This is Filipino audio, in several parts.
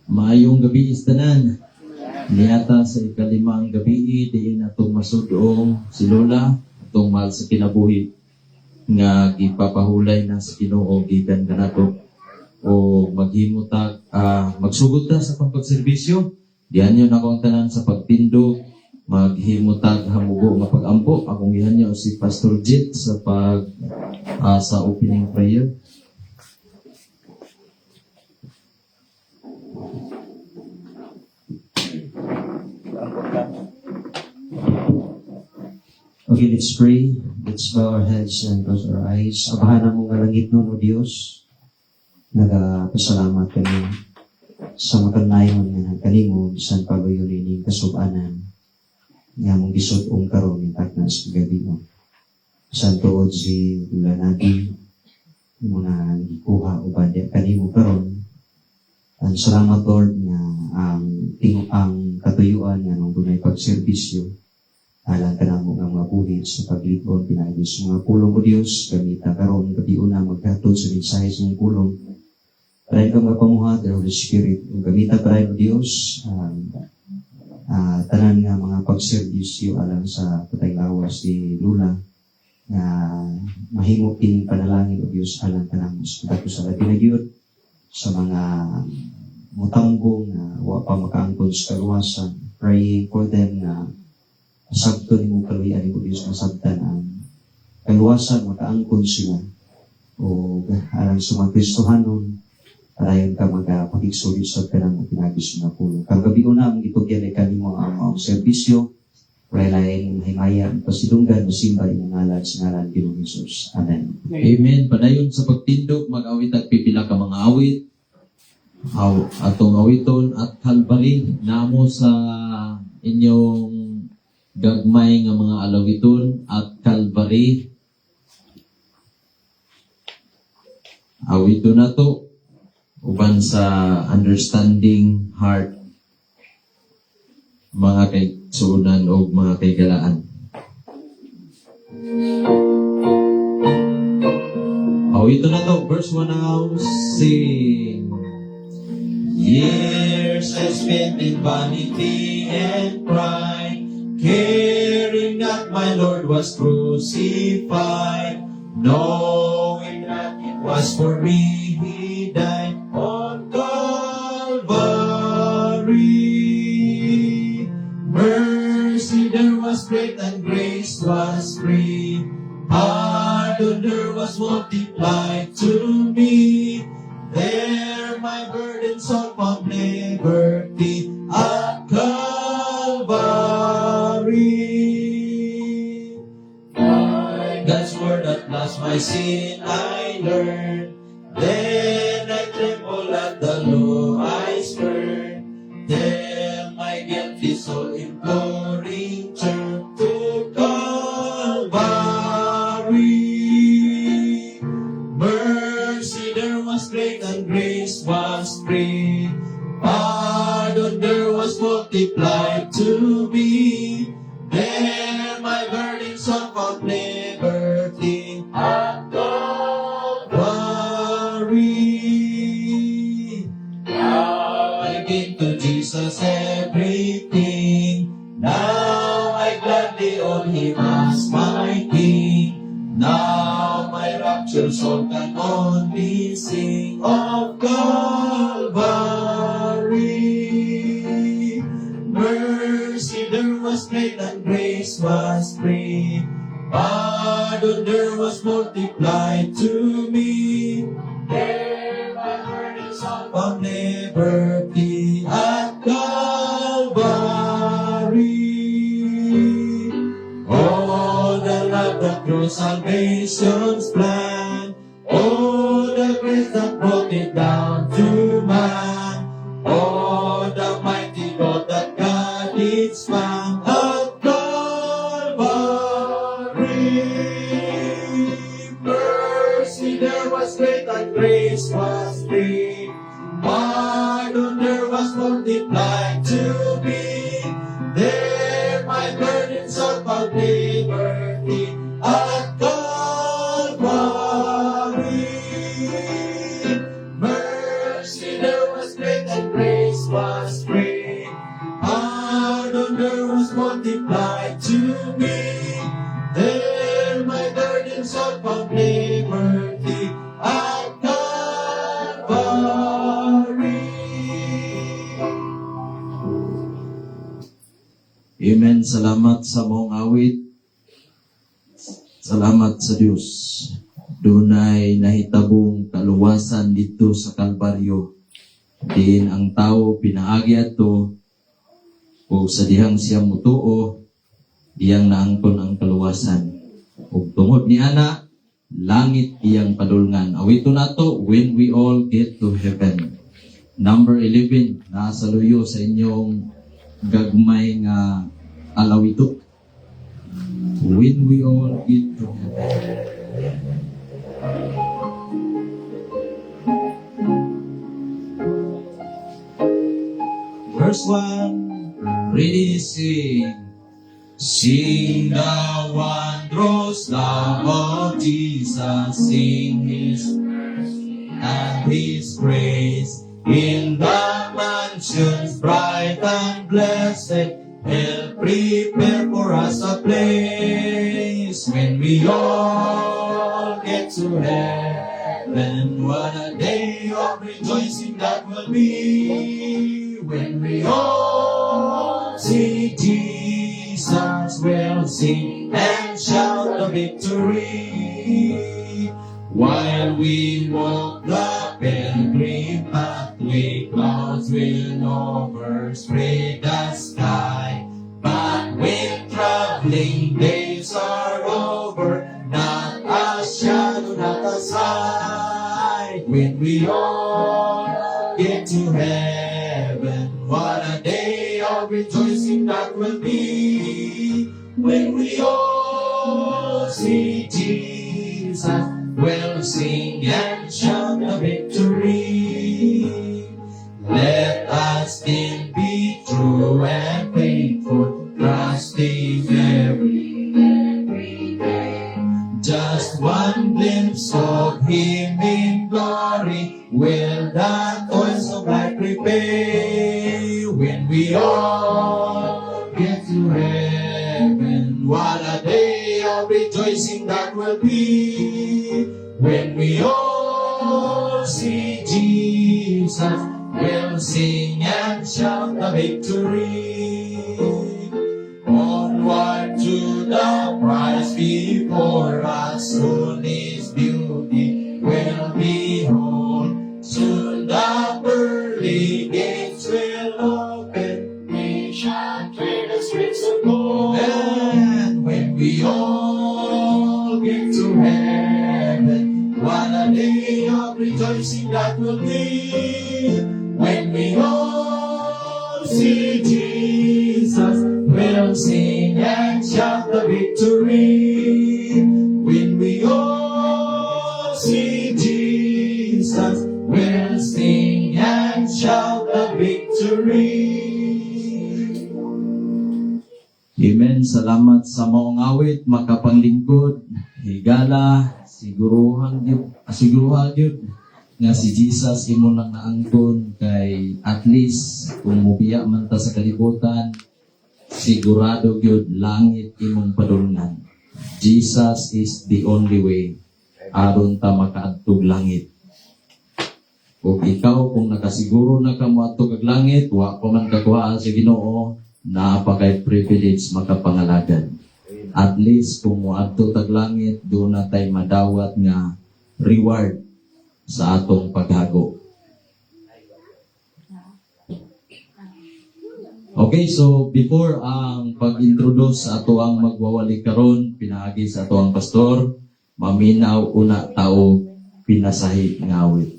Maayong gabi istanan. Niyata sa ikalimang gabi, diin atong masudong si Lola, atong mahal sa kinabuhi, nga gipapahulay na sa Ginoo gikan kanato o maghimutag, magsugod ta sa pagservisyo. Diyan yun ako ang tanan sa pagtindog, maghimutag hamugo nga pag-ampo. Akong gihanyo si Pastor Jit sa sa opening prayer. Okay, let's pray. Let's bow our heads and close our eyes. Abahan mo nga langit nun, O Diyos. Nagapasalamat kami sa makanayon nga nagkalimog sa pagayon ining kasubanan nga mong gisudong karon ng taknas kagabi mo. Santo si Dulanagi mo na gikuha o badya kanimo karon. Ang salamat Lord nga ang katuyuan nga nung dunay pagserbisyo alang ka na mo nga mga buhit sa paglibon, pinagis mga pulong o Diyos, gamita karon gabi una maghatod sa mensahe sa mga pulong. Parayin ka magpamuhat, the Holy Spirit, ang gamita parayin o Diyos, tanan nga mga pagservisyo alang sa patay lawas ni Lula, nga mahimok kining panalangin o Diyos alang ka na mo sa pinagiyot sa mga mutanggong na wapa makaangkon sa kaluwasan, praying for them na sabto ni mong kaluyan ni Diyos masabtan ang kaluwasan, makaangkon sila o alang sa mga Kristohanon parayon ka magpakigsulit sa kanang pinagis na pulo. Kang gabi una mong itugyan ay kanimo ang serbisyo lain himaya pasidunggan masimba yung ngalan sa ngalan Ginoong Jesus. Amen. Amen. Padayon sa pagtindog, mag-awit at pipila ka mga awit. Atong awiton at Calvary, namo sa inyong gagmay nga mga alawiton at Calvary. Awiton na to uban sa understanding heart, mga kaigsunan o mga kaigalaan. Awiton na to, verse 1 now, sing. Years I spent in vanity and pride, caring that my Lord was crucified, knowing that it was for me He died on Calvary. Mercy there was great and grace was free, pardon there was multiplied to me. There my burdens all found liberty at Calvary. By God's word at last my sin I learned. Then I tremble at the law I spurn. Then my guilty soul imploring turn to Calvary. Mercy there was great and grace was free, pardon there was multiplied to me. There my burdens all found liberty at Calvary. Now I give to Jesus everything. Now I gladly own Him as my King. Now my raptured soul can only sing of Calvary. Mercy there was great and grace was free, pardon there was multiplied to me. There my burdens all found liberty at Calvary. Oh, the love that through salvation's plan, oh, the grace that brought it down to man, oh, the mighty God that God did span at Calvary. Mercy there was great and grace was free, pardon there was multiplied to me. There my burdens all found liberty at Calvary. Mercy there was great sword of liberty at Calvary. Amen. Salamat sa mong awit. Salamat sa Diyos. Dunay nahitabong kaluwasan dito sa Kalbaryo. Din ang tao pinaagi ato o sa dihang siya mutuo, iyang naangkon ang kaluwasan. Ug tungod ni ana, langit iyang padulngan. Awito nato when we all get to heaven. Number 11, nasa luyo sa inyong gagmay nga alawito. When we all get to heaven. Verse 1, ready sing. Sing the wondrous love of Jesus, sing His mercy and His grace. In the mansions bright and blessed, He'll prepare for us a place. When we all get to heaven, what a day of rejoicing that will be. When we all see Jesus, we'll sing and shout the victory. While we walk the pilgrim pathway, clouds will overspread the sky. But when traveling days are over, not a shadow, not a sign. When we all get to heaven, what a day of rejoicing that will be. When we all see Jesus, we'll sing and shout the victory. Let us still be true and faithful, trusting every day. Just one glimpse of Him in glory will the toils of life repay. When we all get to heaven, what a day of rejoicing that will be. When we all see Jesus, we'll sing and shout the victory. Onward to the prize before us, soon His beauty will behold. Soon the pearly gates will open, we shall tread the streets of gold. And when we all get to heaven, what a day of rejoicing that will be. When we all see Jesus, we'll sing and shout the victory. When we all see Jesus, we'll sing and shout the victory. Amen. Salamat sa maong awit, makapanglingkod, higala, siguruhan gyud nga si Jesus imo nang naangkon kay at least kung mubiya man ta sa kalibutan, sigurado gyud langit imong padulngan. Jesus is the only way aron ta makaadtog langit. Kung ikaw kung nakasiguro na ka moadto kag langit, wa pa man kakuhaan sa Ginoo, napakay privilege makapangalagad. At least kung moadto tag langit, doon na tay madawat nga reward sa atong paghago. Okay, so before ang pag-introduce sa ato ang magwawali karon, pinaagi sa ato ang pastor, maminaw una tao pinasahi ngawit.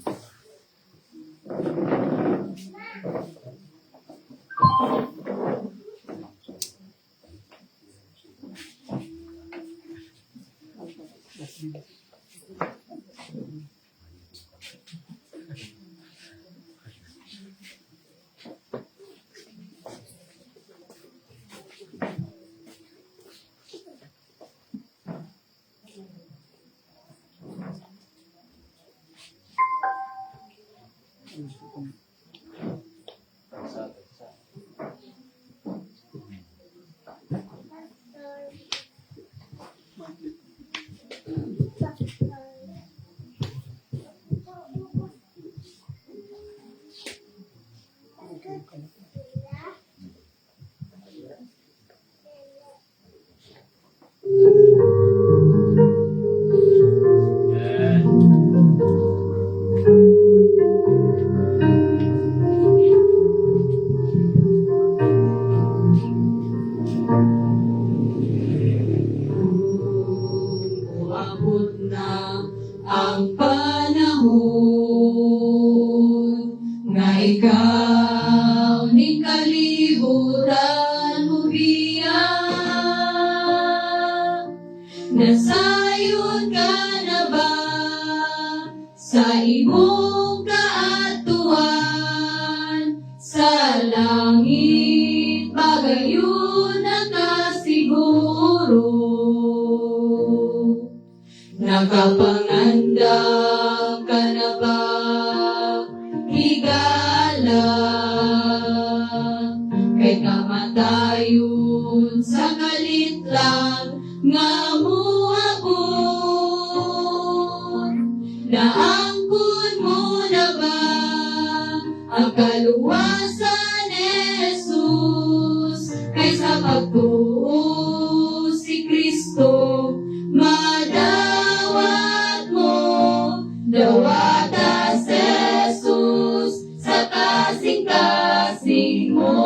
maabot na ang panahon nga ikaw ni kalibutan mo biya. Nasayod ka na ba sa imong kaatuan? Sa langit pagayon nakasiguro, nakapangandam ka na ba higala? Kay kamatayon sa kalit lang nga muabot. Naangkon mo na ba ang kaluwasan ni Jesus? Kaysa pagtuo si Kristo, madawat mo, dawata si Jesus sa kasing-kasing mo.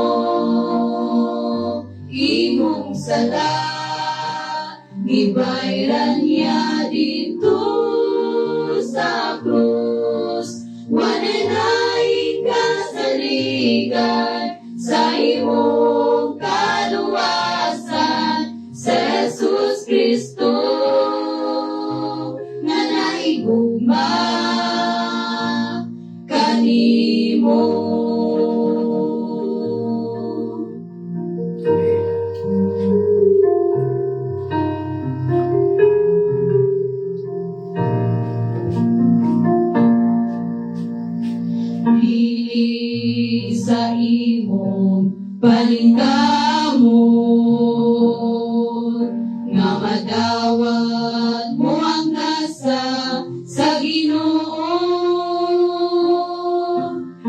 Imong sala, gibayran niya dito sa krus. Wanay laing kasaligan sa imong kaluwasan, sa Jesus Kristo nga naigugma kanimo. Dili sa imong palingkamot nga madawat mo ang nasa sa Ginoo.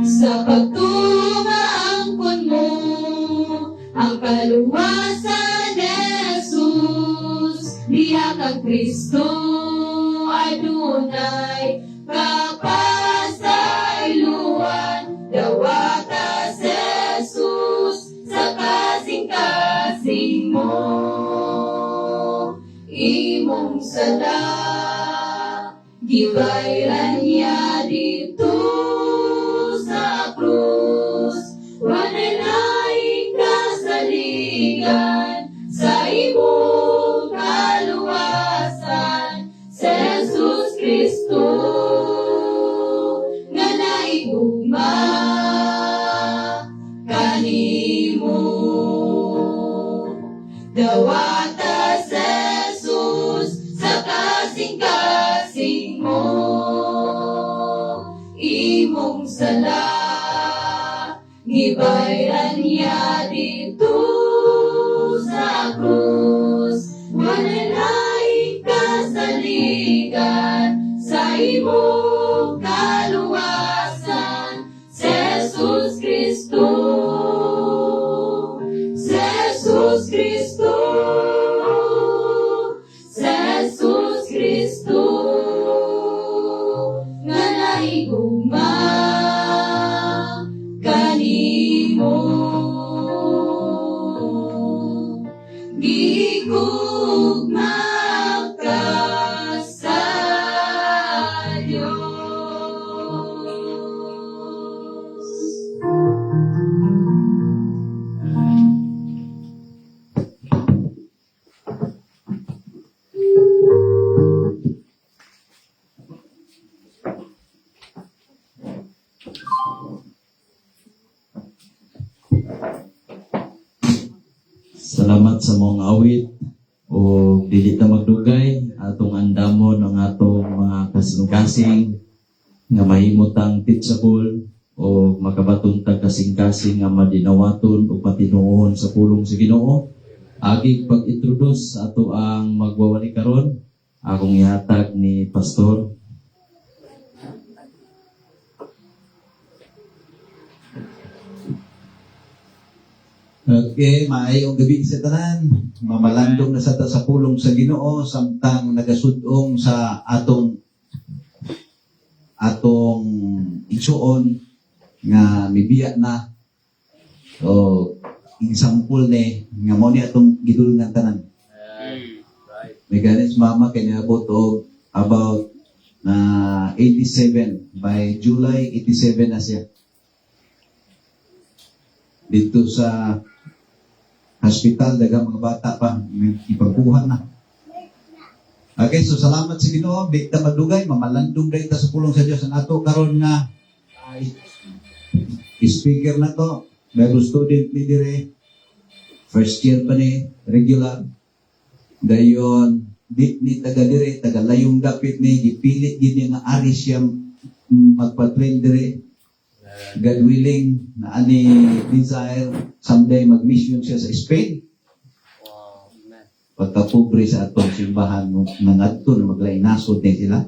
Sa pagtunga angkon mo ang kaluwasan ni Jesus, diha kang Kristo ay dunay kapasayloan. Dawata si Jesus sa kasing-kasing mo. Imong sala, gibayran niya dito sa krus. Wanay laing kasaligan sa imong kaluwasan, sa Jesus Kristo nga naigugma kanimo. Dawata si Jesus sa kasing-kasing mo. Imong sala, gibayran niya dito sa krus. Wanay laing kasaligan sa imong kaluwasan, sa Jesus Kristo. Sa Jesus Kristo. Sa Jesus Kristo nga naigugma kanimo. Gigugma ka sa Diyos. Salamat sa mong awit o dili ta magdugay atong andamon ang atong mga kasing-kasing nga mahimutang teachable o makabatong tag kasing-kasing nga madinawaton o patinuohon sa pulong sa Ginoo. Agig pag-introduce sa ato ang magwawali karon, akong ihatag ni Pastor. Okay, maayong gabi sa tanan. Mamalandong na sa ta sa pulong sa Ginoo samtang nagasudong sa atong igsuon nga mibiya na. So, example ni nga mo ni atong gidulungan tanan. May ganit mama kanyabot og about 87. By July, 87 na siya. Dito sa hospital, dagang mga bata pa, may ipagbuhan na. Okay, so salamat sa Ginoo, di ta madugay, mamalandong dahil ta sa pulong sa Diyos. Ang ato karon nga speaker na to, Bible student ni dire, first year pa ni, regular. Dayon, di ni taga dire, taga layong dapit ni, gipilit gini nga ari siya magpa-train dire. God willing, na ani desire, someday mag-mission siya sa Spain. Pagkapobre sa atong simbahan ng adto na maglaing nasod din sila.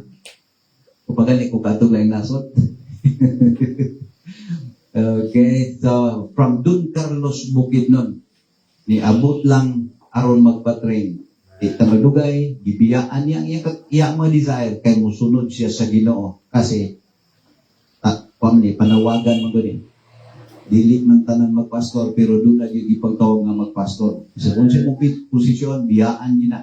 Kapag ko katong laing nasod. Okay, so from Don Carlos Bukidnon, niabot lang aron magpa-train. Di ta madugay, gibiyaan niya ang iya mga desire kay musunod siya sa Ginoo. Kasi panawagan mo gani. Dili man tanan magpastor pero doon na yung ipagtawag nga magpastor. Sa kung sa mong posisyon, biyaan niya na.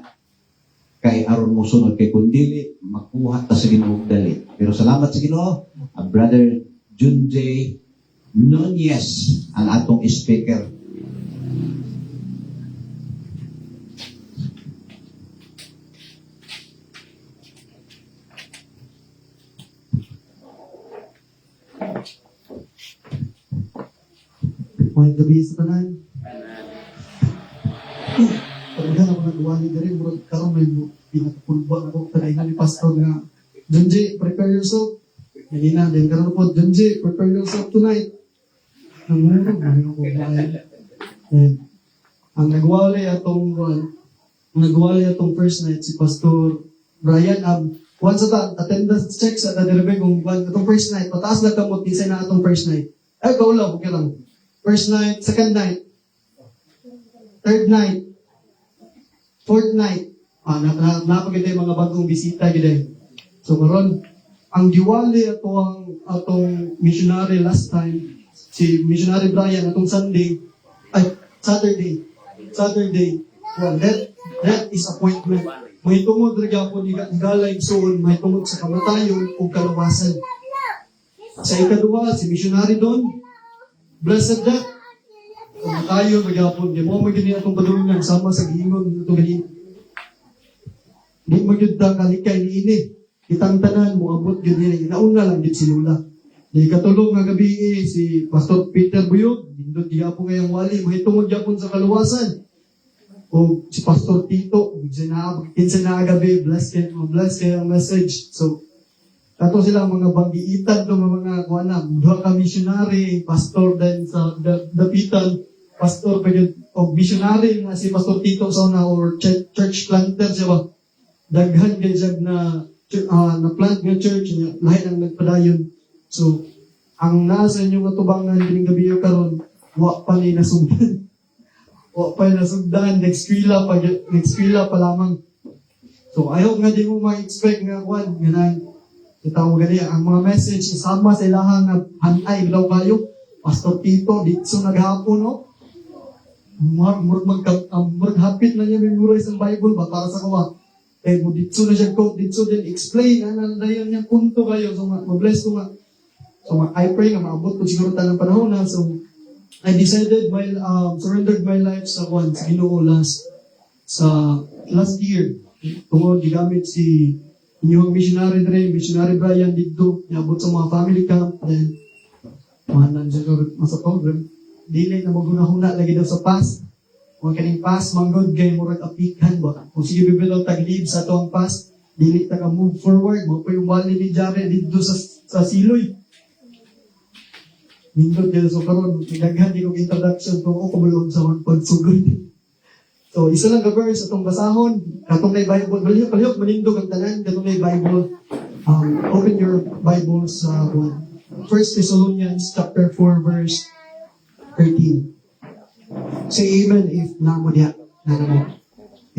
Kay aron mo sunod. Kay kung dili, makuha ta sa Ginoo dali. Pero salamat sa Ginoo, Brother Jun J. Nunez, ang atong speaker. May gabi sa tanan. Talaga ako nagwali na rin. Murag karoon may pinakapulbuan ako. Talaga ni pastor nga, Junji, prepare yourself. Ganina, din karoon po, Junji, prepare yourself tonight. Nangurog, ano ko bahay. Ang nagwali atong first night si Pastor Brian once attendance check sa tadirbe kung atong first night, pataas na kamot ni na atong first night. Ay, kaulaw, okay lang. First night, second night, third night, fourth night. Napaganda yung mga bagong bisita gid. So karon ang diwali atong missionary last time, si missionary Brian atong Saturday. Well, that is appointment. May tungod rin po ni Galay soon, may tungod sa kamatayon o kalawasan. Sa ikaduwa, si missionary doon, blessed death. Kamatayon, magyapon, di mo magiging atong padulungan, sama sa giingon, itong ganin. Di magyudang kalikay ni ini. Kitang tanan, muabot yun nila. Inauna lang din si Lula. Di katulong nga gabi si Pastor Peter Buyog, dindot gyapon ngayong wali, may tungod gyapon sa kaluwasan. O si Pastor Tito, kinsa na gabi, bless kayo ang message. So, kato sila mga banggiitan to mga kuana, duha ka missionary, pastor din sa dapitan, pastor pa yun, o missionary nga si Pastor Tito sa una, or church planter siya ba? Daghan kayo siya na plant nga church niya, lahat ang nagpadayon. So, ang nasa inyong katubangan kining gabi karon, wa pa ni nasugdan. Wa pa nasugdan, next eskwela pa lamang. So, ayaw nga di mo ma-expect nga kwan, ganan. Itaw gani ang mga message isama sa ilahang nga hanay daw kayo. Pastor Tito dito naghapon no. Murag hapit na niya memorize ang Bible ba para sa kawa. Eh mo dito na siya quote dito din explain ana dayon niya punto kayo so ma-bless ko nga. So I pray nga maabot ko siguro tanang panahon na so I decided surrendered my life sa kwan sa Ginoo last year. Tungod gigamit si inyong missionary Brian dito, niabot sa mga family camp, then, mahanan siya sa program. Dili na maghuna-huna lagi daw sa pass. Kung kaning pass, manggod, gay murag apikan ba? Kung sige bibitaw tag-leave sa toong pass, dili ta ka move forward, mo pa yung wali ni Jare dito sa siloy. Nindot dito so karon, naghan di kong introduction kung ako kumulong sa pagsugod. So, isa lang ka verse atong basahon. Katong na Bible. Baliyok, manindog ang tanan. Katong na Bible. Open your Bible sa 1 Thessalonians chapter 4 verse 13. Say amen if namo diha. Nana mo.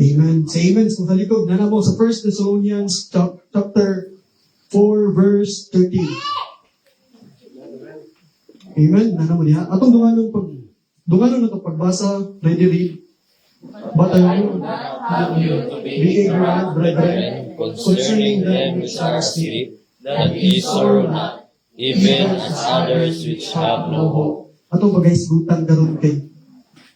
Amen. Say amen kung sa likod. Nana mo sa 1 Thessalonians chapter 4 verse 13. Amen. Nana mo diha. Atong dunganon na itong pagbasa. Ready read. But I would not have you to be ignorant, brethren, concerning them which are asleep, that ye sorrow not, even as others which have no hope. Ato ba guys, gutan karon kay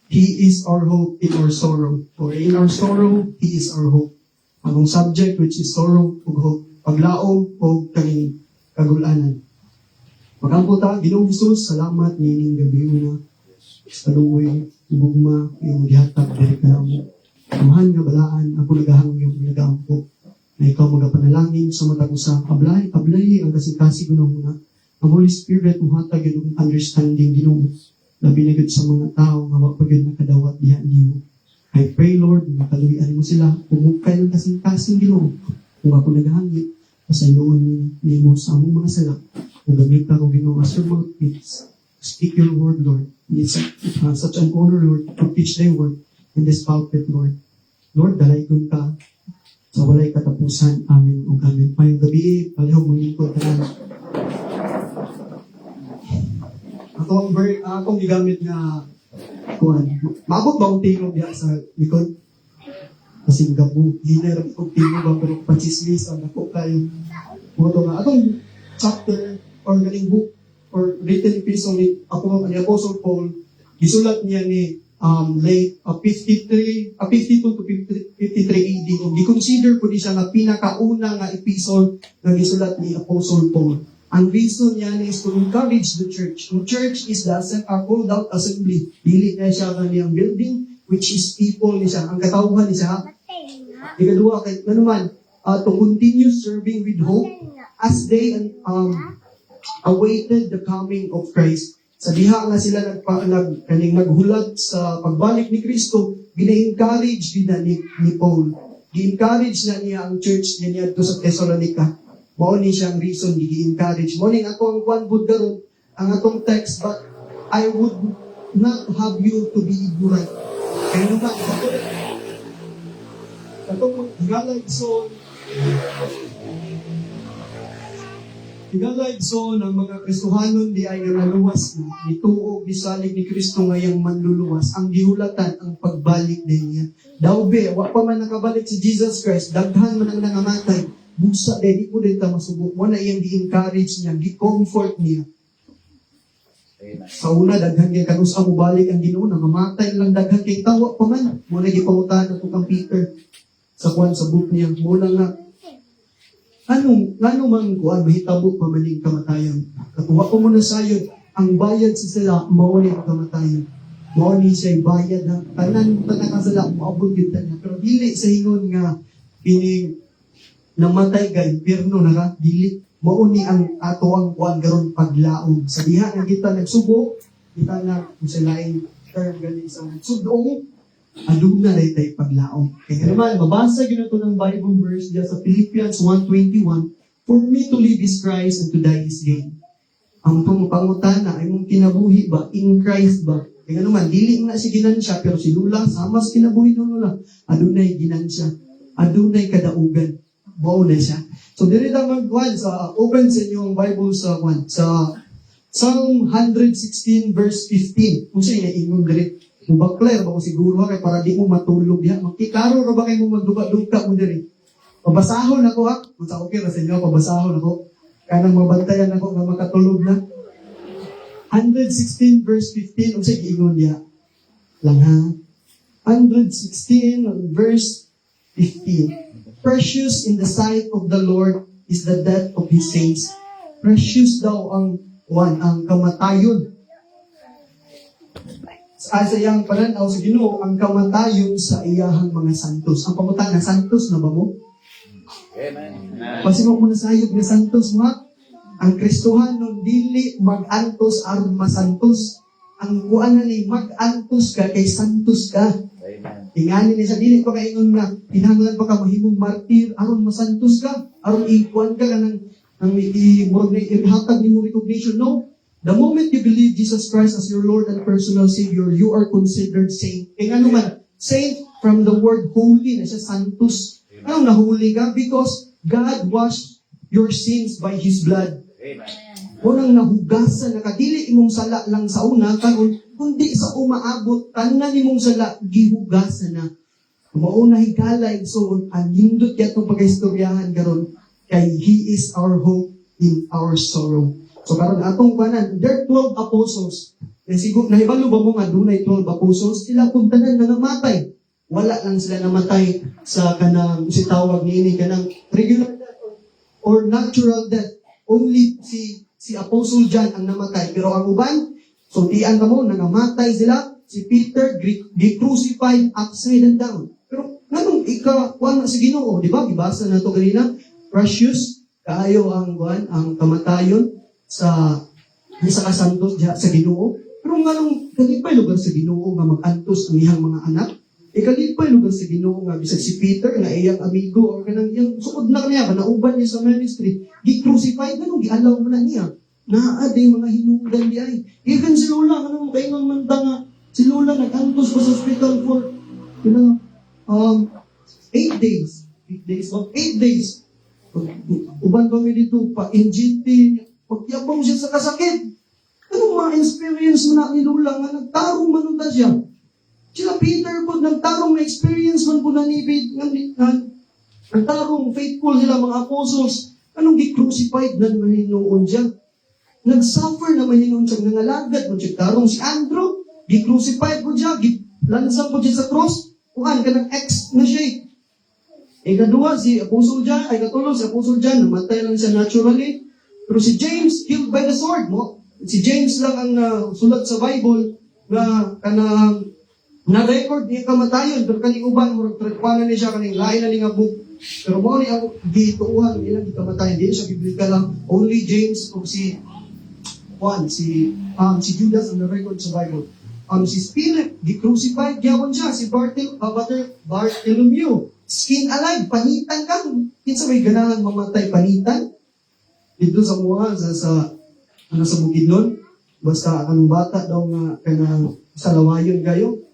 He is our hope in our sorrow. Or in our sorrow, He is our hope. Ang subject which is sorrow ug hope. Paglaom o kaning kagulanan. Magampo ta, Ginoong Hesus, salamat nining gabi na sa luoy, ubugma, iyong gihatag diri kanamo. Amahan nga balaan, ako nagahangyo, nagaampo. Na ikaw magapanalangin sa matag usa. Ablay ang kasing-kasing na ang Holy Spirit muhatag yung understanding Ginoo. Labi na gud sa mga tao nga wa pa gud nakadawat diha nimo. I pray Lord, makaluyan mo sila, pumukay ng kasing-kasing Ginoo. Kung ako naghangit, pasayoon nimo sa among mga sala. Kung gamit ka ko Ginoo as your mouthpiece. Speak your word, Lord. It's such an honor, Lord, to teach thy word in this pulpit, Lord. Lord, dalaygon ka sa walay katapusan. Amen o amen. Mayong gabi, palihog mong lingkod ka na. Akong gigamit nga kuan. Maabot ba ang tingog diha sa likod? Kasi gabo, hiner ang tingog ba pero pachismis ang ako kayo. Moto nga atong chapter or galing book or written epistle ni Apostle Paul, gisulat niya ni late 52 to 53 AD. Gi-consider po di siya nga pinakauna nga epistle nga gisulat ni Apostle Paul. Ang reason niya is to encourage the church. The church is the called out assembly. Dili na siya kaniyang building, which is people ni siya. Ang katawhan ni siya. Ikadua, kay naman, to continue serving with hope as they awaited the coming of Christ. Sa diha nga sila naghulat sa pagbalik ni Kristo, gina-encourage din na ni Paul. Gi-encourage na niya ang church niya to sa Thessalonica. Mao ni siyang reason gi-encourage. Mao ning atong one good garon ang atong text, but I would not have you to be ignorant. Kaya naman, atong higalayson ang mga Kristohanon di ay naluwas na nituog bisalig ni Kristo ngayang manluluwas ang gihulatan ang pagbalik din niya. Daw be, wa pa man nakabalik si Jesus Christ, daghan man ang nangamatay. Busa, di po din ta masubok. Wala iyang di-encourage niya, di-comfort niya. Sa una, daghan kay kanus mo balik ang Ginoo, nangamatay lang daghan kay tawa pa man. Muna gipangutahan nato kang Peter sa book niya. Muna nga, ano man kuan mahitabo pa maning kamatayon. Katuwa ko muna sayo, ang bayad sa sila mao ni kamatayon. Mao ni siya bayad ng tanan kasala maabot gyud niya. Pero dili sa hingon nga pining namatay ka impierno naka dili mao ni ang ato ang kuan garon paglaom. Sa diha nga kita nagsubok, kita na sa lain term galing sa nagsudong aduna daytay paglaom. Kaya naman mabasa gyud nato ng Bible verse diya sa Philippians 1:21, for me to live is Christ and to die is gain. Ang pangutana ay mong kinabuhi ba in Christ ba? Kaya naman dili na si ginansya pero si Lula sama sa kinabuhi ng Lula. Adunay ginansya, adunay kadaugan. Mao na siya. So diri ta magkuan sa open sa inyong Bible sa Psalm 116 verse 15. Kung sa ingon diri, mubakler ba ko siguro kay para di mo matulog diha. Magkiklaro ra ba kay mo magduga-duga mo diri? Pabasahon ako ha. Kung sa okay ra sa inyo pabasahon ako. Kanang mabantayan ako nga makatulog na. 116 verse 15 unsa giingon diha? Lang ha. 116 verse 15. Precious in the sight of the Lord is the death of His saints. Precious daw ang kamatayon. Sa iyang pananaw sa Ginoo, ang kamatayon sa iyahang mga santos. Ang pamutang ng santos na ba mo? Amen. Pasimo mo na sayog na santos mo ha? Ang Kristohanon dili mag-antos aron masantos. Ang kuanan ni mag-antos ka kay santos ka. Tingani niya sa dili pa kaingon na pinahanglan pa ka mahimong martir aron masantos ka, aron ikuan ka ng ihatag ni mo recognition. No, the moment you believe Jesus Christ as your Lord and personal Savior, you are considered saint. Kaya ano man, saint from the word holy na siya, santos. Anong nahuli ka? Because God washed your sins by His blood. Amen. unang nahugasan, nakadili imong sala lang sa una, karon kundi sa umaabot, tanan imong sala, gihugasan na. Mauna higalay, so, ang lindot yatong pag-istoryahan karon kay He is our hope in our sorrow. So, karon atong kanan, there are 12 apostles. Siguro, nahibalo ba mo nga dunay 12 apostles? Sila kung tanan na namatay. Wala lang sila namatay sa kanang, si tawag niini, kanang regular death or natural death. Only si Apostle John ang namatay. Pero ang uban, so tiyan ka mo, nangamatay sila, si Peter, gi-crucified upside and down. Pero ganun, kuha na si Ginoo, di ba? Gibasa na ito kanina, precious, kaayo ang kamatayon sa kasantos sa Ginoo. Pero ganun, kalipay lugar sa Ginoo nga mag-antos ang iyang mga anak. Kalipay lugar sa Ginoo nga bisag si Peter nga iyang amigo or kanang iyang suod na kaniya nauban niya sa ministry gi-crucify ganun gialaw mo na niya naa day mga hinungdan di ay even si Lola kanang kaingon man ta nga si Lola nag-antos pa sa hospital for 8 days uban kami dito pa NGT pagyabaw siya sa kasakit anong mga experience mo na ni Lola nga nagtarong man ta siya. Sila Peter po, nagtarong na experience man po na nagtarong faithful sila mga apostles. Anong gi-crucified na mahinoon siya? Nag-suffer na mahinoon siya, nangalagad mo siya. Tarong si Andrew, gi-crucified po siya, lansang po siya sa cross. Kuhan ka ng X na siya. Kadua, si Apostle John, katulong si Apostle John, namatay lang siya naturally. Pero si James, killed by the sword mo. Si James lang ang sulat sa Bible na kanang na-record niya kamatayon, pero kaning uban, murag-trekwanan niya siya, kaning lain na niya book. Pero mo ni ako, gituuhan, ilang kamatayon, hindi siya biblika lang. Only James o si Juan, si Judas ang na-record sa Bible. Si Philip, di-crucified, gyawon siya, si Bartholomew, skin alive, panitan ka. Kinsa may ganahan mamatay, panitan. Dito sa mga, sa Bukidnon, basta ang bata daw nga, kanang sa lawayon kayo,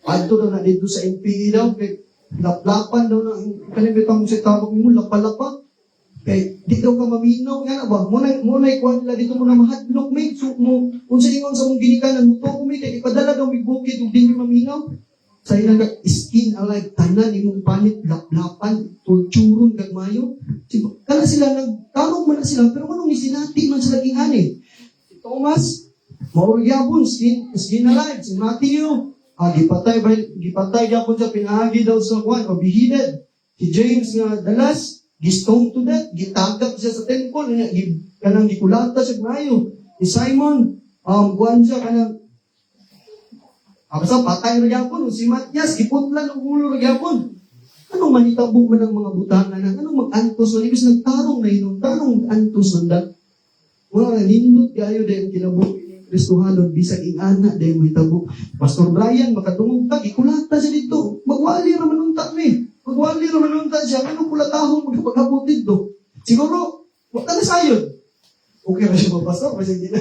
adto daw na dito sa NPE daw, kay laplapan daw na, kalimitang mo sa tawag mo, lapalapa. Kay, di daw ka maminaw, nga na ba? Muna ikuha nila dito mo na mahadlok, may, so mo, kung sa ingon sa mong ginikanan, mo to, may, kay ipadala daw may bukid, kung di mo maminaw. Sa ilang skin alive, tanan, imong panit, laplapan, torturon, kagmayo. Kala sila, nagtarong man na sila, pero anong isinati man sa laging ani? Si Thomas, Mauriabon, skin alive, si Matthew, gipatay gyapon siya pinaagi daw sa kwan o beheaded. Si James nga dalas gistone to death, gitagap siya sa temple nya kanang gikulata siya maayo. Si Simon kwan siya kanang patay ra gyapon. Si Matias giputlan og ulo ra gyapon. Anong manitabo man ang mga butanan anong mag-antos man ibig nagtarong na inom tarong antos man dat. Mga nindot kayo din kinabuhi Kristohanon, bisag ingana, dahil may tabo. Pastor Brian, makatungog ta, ikulata siya dito. Magwali raman unta mi. Magwali raman unta siya. Anong kulatahong magkapagabot dito? Siguro, wata na sayon. Okay na siya mapasok, kasi hindi na.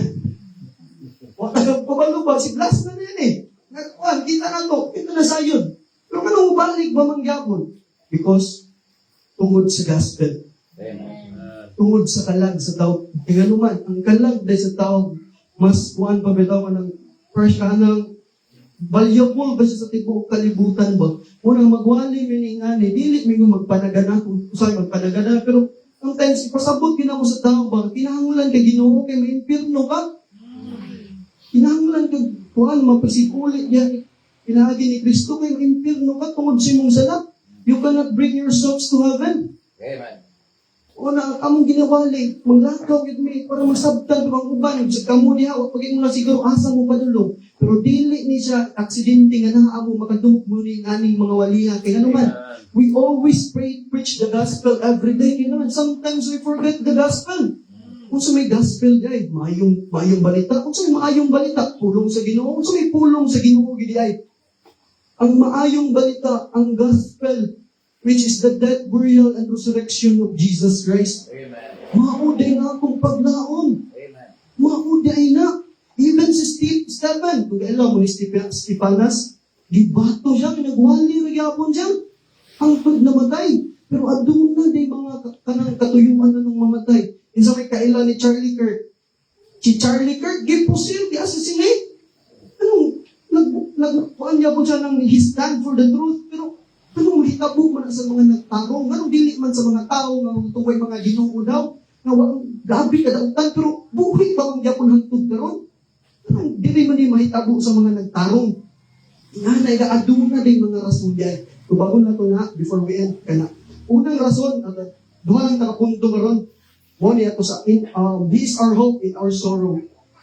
Wata na pabalo ba? Si Blas na yan eh. Nagkuhan, kita na to. Kita na sayon. Pero anong balik ba mangyapon? Because, tungod sa gospel. Tungod sa kalag sa tao. Tingnan naman, ang kalag dahil sa tao, mas kuhan pa bitaw ka ng first ka ng valuable ba siya sa tibuok kalibutan ba? Unang magwali, miningani, dilit mo magpanagana, kung saan magpanagana, pero ang times, pasabot ka mo sa tao ba? Kinahangulan ka Ginoo kay may impirno ka? Kinahangulan ka, kuhan, mapasikulit niya, pinahagi ni Kristo kay may impirno ka, tungod sa imong salap. You cannot bring yourselves to heaven. Amen. O na among ginawali, maglakaw with me para masabtan ang uban sa kamo niya o pagin mo na siguro asa mo padulong. Pero dili ni siya aksidente nga naa mo makadungog mo ni aning mga walihan. Kaya naman, we always preach the gospel every day. Kaya naman, sometimes we forget the gospel. Kung sa may gospel guy, maayong balita. Kung sa may maayong balita, pulong sa Ginoo. Kung sa may pulong sa Ginoo gidi ay ang maayong balita, ang gospel, which is the death, burial, and resurrection of Jesus Christ. Amen. Mauday na akong paglaon. Amen. Mauday na. Even si Stephen, kung alam mo ni Stepanas, gibato siya, nagwali nagyapon siya. Ang namatay. Pero adun na day mga kanang katuyuan na nung mamatay. Isa may kaila ni Charlie Kirk. Si Charlie Kirk, gipusil, gi-assassinate. Anong, nagkuhan niya po siya ng he stand for the truth, pero anong hitabo man sa mga nagtarong, anong dili man sa mga tao, nga tuway mga Ginoo daw, nga gabi kadautan, pero buhay ba ang gyapon hangtod karon? Anong dili man ni mahitabo sa mga nagtarong? Nga naigaaduna din mga rason diay. Tubagon na to na before we end kana. Unang rason, duha lang nakapunto karon. Mo ni ato sa this our hope in our sorrow.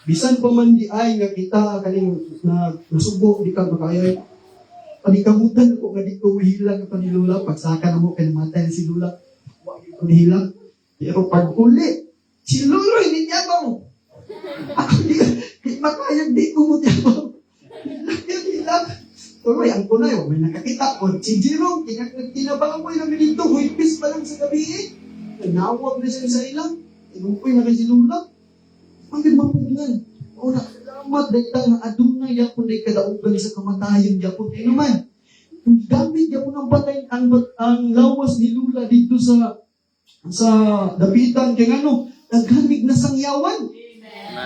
Bisan pa man di ay nga kita kaning na nasubo di ka makayay. Panikamutan ako nga di ko hilang ka ni Lula pagsaka na mo kay namatay si Lula. Wa ko ni hilang. Pero pag uli, si Lula hindi niya ba? Ako di makayag di ko mo niya ba? Hilang. Tuloy, ang kunay, may nakakita ko. Si Jerome, kinabangan ko yung minito, huipis pa lang sa gabi eh. Nanawag na siya sa ilang. Inupoy na kay si Lula. Ang gimampunan. O na, salamat dahil na aduna yapon dahil kadaugan sa kamatayon yapon. Eh naman, gamit yapon ang patay, ang lawas ni Lula dito sa dapitan. Kaya ano, naghanig na sangyawan.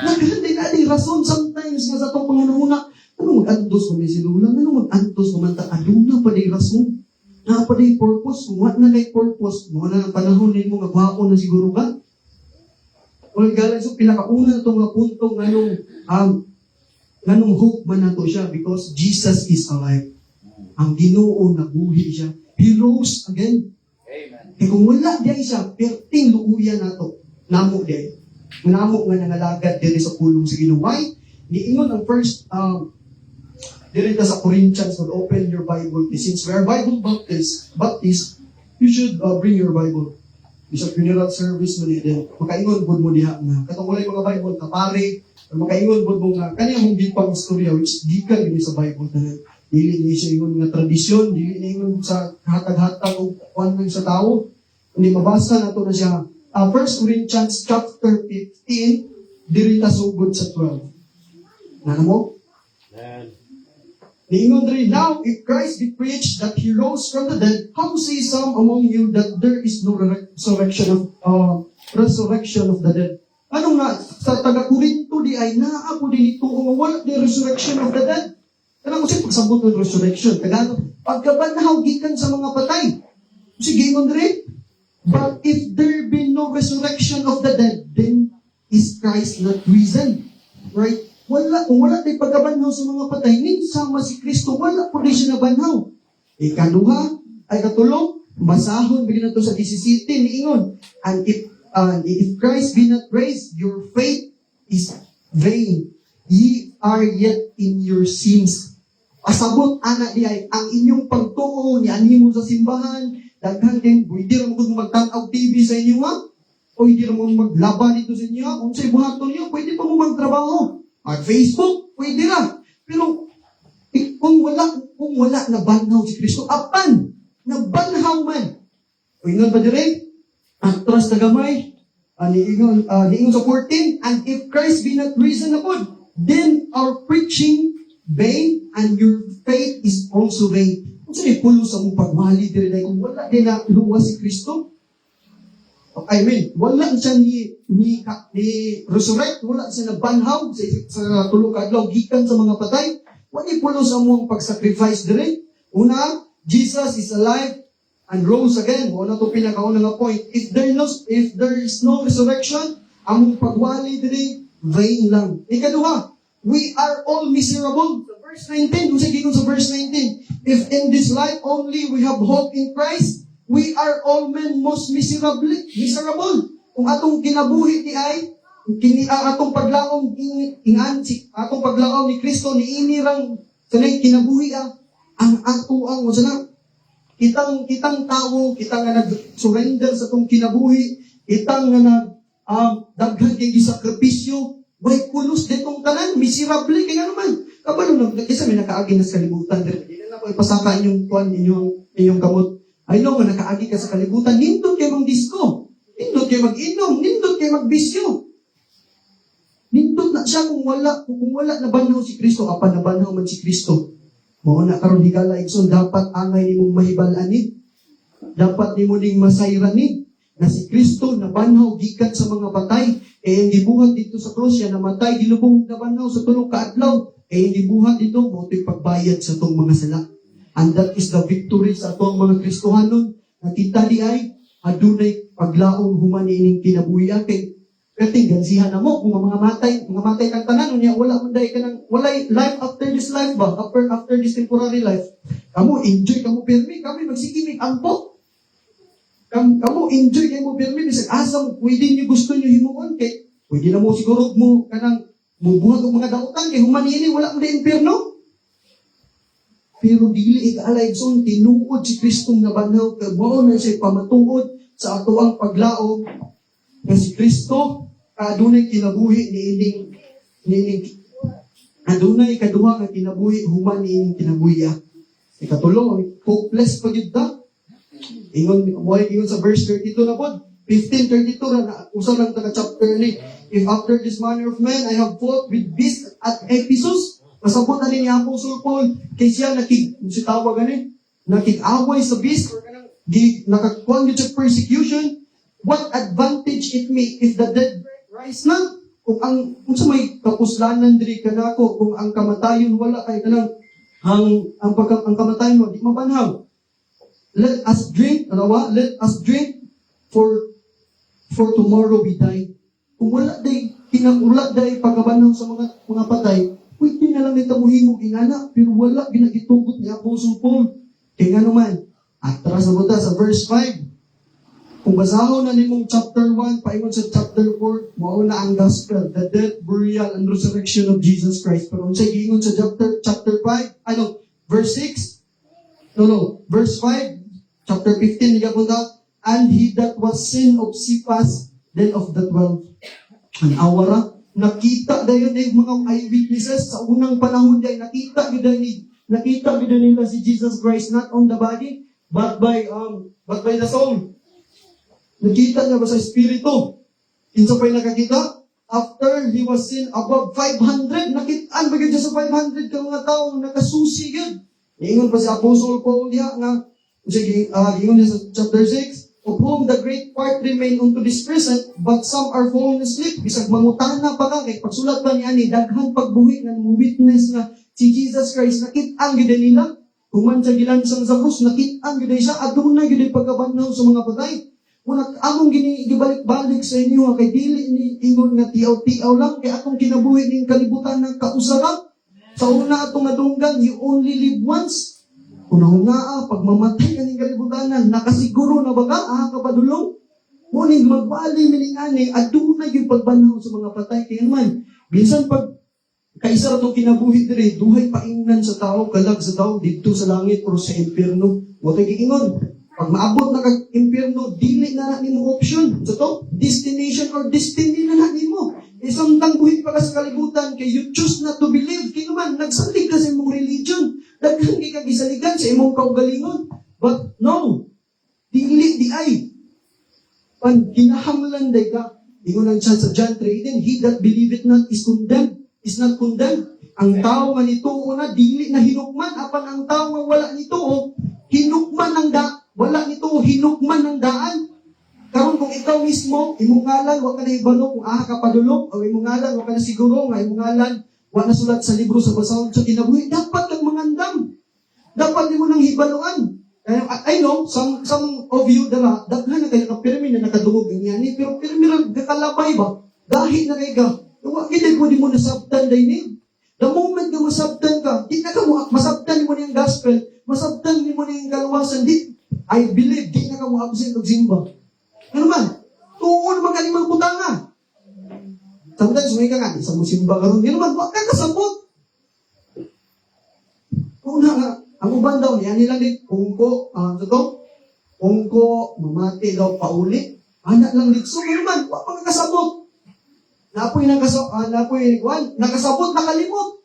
Naghanig na di rason sometimes nga sa itong pangununa. Ano mag-antos ko ni si Lula? Ano mag-antos ko man ta? Aduna pa di rason. Na pa di purpose. Kung what na kay purpose, mga na ng panahon din mo, magwako na siguro ka. Well, guys, so pinakauna na itong punto nganong hope man na to siya because Jesus is alive. Ang Ginoo nabuhi siya. He rose again. Amen. Kung wala diay siya, perting luuyan na to. Namo diay. Namo nga nangalagad diri sa pulong sa Ginoo. Why? Niingon ang first dito sa Corinthians, would open your Bible. Since we are Bible Baptist, you should bring your Bible. Sa funeral service mo din, makaingon bod mo diha nga. Katong walay mga Bible, kapare, makaingon bod mo nga, kanya mong gipang istorya, which gikan din sa Bible tanan. Dili ni siya ingon nga tradisyon, dili ni ingon sa hatag-hatag o kuan lang sa tao. Hindi mabasa na to na siya. 1 Corinthians chapter 15, diri ta sugod sa 12. Nana mo? Niingon rin, now, if Christ be preached that He rose from the dead, how say some among you that there is no resurrection of the dead? Ano nga, sa taga-Corinto di ay naapo din ito kung wala the resurrection of the dead. Ano kasi pagsabot ng resurrection? Tagalog, pagkabanhaw gikan sa mga patay. Sige, ingon rin, but if there be no resurrection of the dead, then is Christ not risen? Right? Kung wala tayo pagkabanhaw sa mga patay, sama si Kristo, wala po rin siya nabanhaw. Ikaduha, ay katulong, masahon, bigyan na ito sa 17, niingon. And if Christ be not raised, your faith is vain. Ye are yet in your sins. Asabot, anak diay, ang inyong pagtuo, ni animo sa simbahan, daghan din, pwede rin mo magtanaw TV sa inyo, ha? O hindi rin mo maglaban dito sa inyo, ha? Kung sa'y buhaton niyo, pwede pa mo magtrabaho. Facebook, pwede na. Pero kung wala nabanhaw si Kristo, apan, nabanhaw man. O ingon ba dire? Atras na gamay. Niingon sa 14, and if Christ be not risen upon, then our preaching vain, and your faith is also vain. Kung saan pulo sa mong pagmali dire na kung wala din na luwas si Kristo, I mean, wala siya ni resurrect, wala siya nabanhaw sa tulong kadlaw gikan sa mga patay. Wala pulo sa mong pag-sacrifice dire. Una, Jesus is alive and rose again. Wala to pinakauna nga point. If there is no resurrection, among pagwali dire vain lang. Ikaduha, we are all miserable. Sa verse 19, kung sige sa verse 19, if in this life only we have hope in Christ, we are all men most miserable. Kung atong kinabuhi ti ay, atong paglaom atong paglaom ni Kristo ni inirang sanay kinabuhi ang ato ang kitang tao, kitang nga nag-surrender sa atong kinabuhi, kitang nga daghan kay sakripisyo, way kulos detong tanan, miserable kay nga naman. Kabalo na kasi may nakaagi na sa kalibutan dire. Di na ko ipasaka inyong tuan inyong kamot. I know nga nakaagi ka sa kalibutan, nindot kayo mag-disco, nindot kayo mag-inom, nindot kayo mag-bisyo. Nindot na siya kung wala nabanhaw si Kristo, apan nabanhaw man si Kristo. Mao na karon higala igsoon, dapat angay nimong mahibal-ani. Dapat nimo ning masayran ni na si Kristo nabanhaw gikan sa mga patay. Kaya hindi buhat dito sa cross siya namatay, gilubong na banaw sa tulong kaadlaw. Kaya hindi buhat dito, mo ito'y pagbayad sa itong mga sala. And that is the victory sa itong mga Kristohanon. Nakita di ay, adunay paglaong humani ining kinabuhian. Kaya gansihan na mo, kung mga matay kang tanan, niya, wala manday ka ng, wala life after this life ba? After this temporary life. Kamu enjoy, kamu pirmi, kami magsikimik, ampo. Kamu enjoy, kamu pirmi, bisag asam, pwede niyo gusto niyo himuon, kay pwede na mo siguro mo, kanang, mubuhat ang mga dautan, kay humani ini, wala mo na impyerno. Pero dili ikaalay son tinuod si Kristong nabanaw kay mao na siya pamatuod sa atuang paglaom nga si Kristo adunay kinabuhi niining adunay kaduha nga kinabuhi human niining kinabuhiya. Ikatulo, hopeless pa gyud ta. Ingon sa verse 32 na pod. 15:32 na usa lang ta chapter ni. If after this manner of men I have fought with beasts at Ephesus, masabot na ni Apostle Paul kay siya tawag nakig-away sa beast or kanang nakakuan gyud sa persecution. What advantage it me if the dead rise na? Kung unsa may kapuslanan diri kanako kung ang kamatayon wala kay kanang ang kamatayon mo di mabanhaw. Let us drink for tomorrow we die. Kung wala day pagkabanhaw sa mga patay, pwede na lang nito muhimog ingana, pero wala ginagitugot ni Apostle Paul. Kaya nga naman, atras na buta sa verse 5. Kung basahon na nimong chapter 1, paingon sa chapter 4, mauna ang gospel, the death, burial, and resurrection of Jesus Christ. Pero sa gingon sa chapter 5, verse 6, verse 5, chapter 15, punta, and he that was sin of Cephas, then of the 12. Ang awara, nakita dayon ay mga eyewitnesses sa unang panahon day nakita nila si Jesus Christ not on the body but by the soul. Nakita niya ba sa espiritu? Kinsa pa'y nakakita? After he was seen above 500, nakitaan ba siya sa 500 ka mga taong nakasusi yun? Ingon pa si Apostle Paul niya nga, ingon niya sa chapter 6, of whom the great part remain unto this present, but some are fallen asleep. Bisag mangutana pa ka, kay pagsulat pa niya ni, daghang pagbuhi nga witness nga si Jesus Christ, nakit-ang yun nila. Human sa gilansang sa krus, nakit-ang yun siya, aduna yun pagkabanhaw sa mga patay. Kung among gibalik-balik sa inyo, kay dili ni ingon nga tiaw-tiaw lang, kay atong kinabuhi ning kalibutan ng kausara. Sa una atong nadunggan, you only live once. Una-una, pag mamatay ka ng kalibutanan, nakasiguro na ba ka? Kapadulong? Muning magbali miningani, aduna yung pagbanhaw sa mga patay. Kaya naman, minsan pag kaisa itong kinabuhi dire, duhay paingnan sa tao, kalag sa tao, dito sa langit o sa impyerno. Huwag kayo giingon. Pag maabot na kag-impyerno, dili na natin mo option. So to, destination or destiny na natin mo. Isang tangguhin pa ka sa kalibutan, kay you choose not to believe. Kaya naman, nagsalig ka sa imong religion. Daghan kay kagisaligan sa imong kaugalingon. But no, dili di ay. Pan kinahanglan day ka. Ingon ang sa John 3:18, he that believeth not is condemned, is not condemned. Ang tao nga nituo na, dili na hinukman. Apan ang tao nga wala nituo, hinukman ang wala nituo, hinukman ang daan. Karon kung ikaw mismo, imong ngalan, wag ka na ibalo kung ka padulong, o imong ngalan, wag ka na siguro, nga imong ngalan, wag na sulat sa libro sa basahon sa kinabuhi, dapat kang mangandam. Dapat mo nang hibaluan. I know, some of you, daghan na kayo nakapirmi na nakadungog ganyan, pero pirmi lang, kakalabay ba? Dahil na kayo ka. Wag hindi mo di mo nasabtan din. The moment nga masabtan ka, di na ka mo, masabtan mo niyang gospel, masabtan mo niyang kaluwasan, I believe, di na ka mo absent of simba. Ano man? Tuon magalimang butanga. Sometimes may ka nga, isa mo simba ka rin. Di naman, wag ka kasabot. Una nga, ang uban daw niya, nilang din, ungko, mamati daw pauli. Anak lang dito. So, ano man, wag ka kasabot. Nakasabot, nakalimot.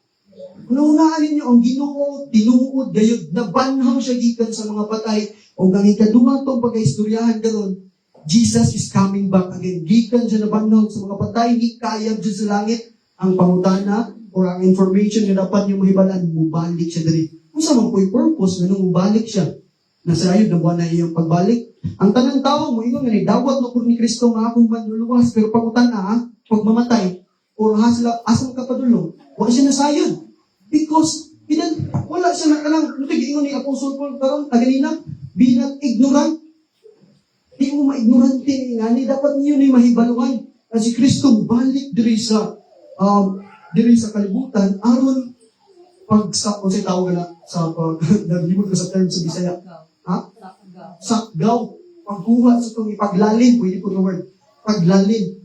Unaan ninyo, ang Ginoo, tinuod, gayod, nabanhaw siya gikan sa mga patay. O ang ikaduha itong pagkaistoryahan gano'n, Jesus is coming back again. Gikan siya nabanhaw sa mga patay, hikayab siya sa langit. Ang pangutana, o ang information na dapat niyo mahibalan, mubalik siya dali. Kung sa mga purpose, ganun mubalik siya. Nasa ayod na buwan na iyong pagbalik. Ang tanang tao mo, ingon nga ni, dawat na po ni Kristo nga akong manluluwas, pero pangutana, pagmamatay, or asang kapadulong, wala siya nasayod. Because, wala siya nakalang, ingon ni Apostle Paul karon taganina, be not ignorant. Di mo maignorante nga ni dapat niyo ni mahibaluan na si Kristo balik diri sa kalibutan aron pag sa o sa tawag na sa pag naglimot ko sa term sa Bisaya. Ha? Sakgaw. Pagkuha sa itong ipaglalin, pwede po na word. Paglalin.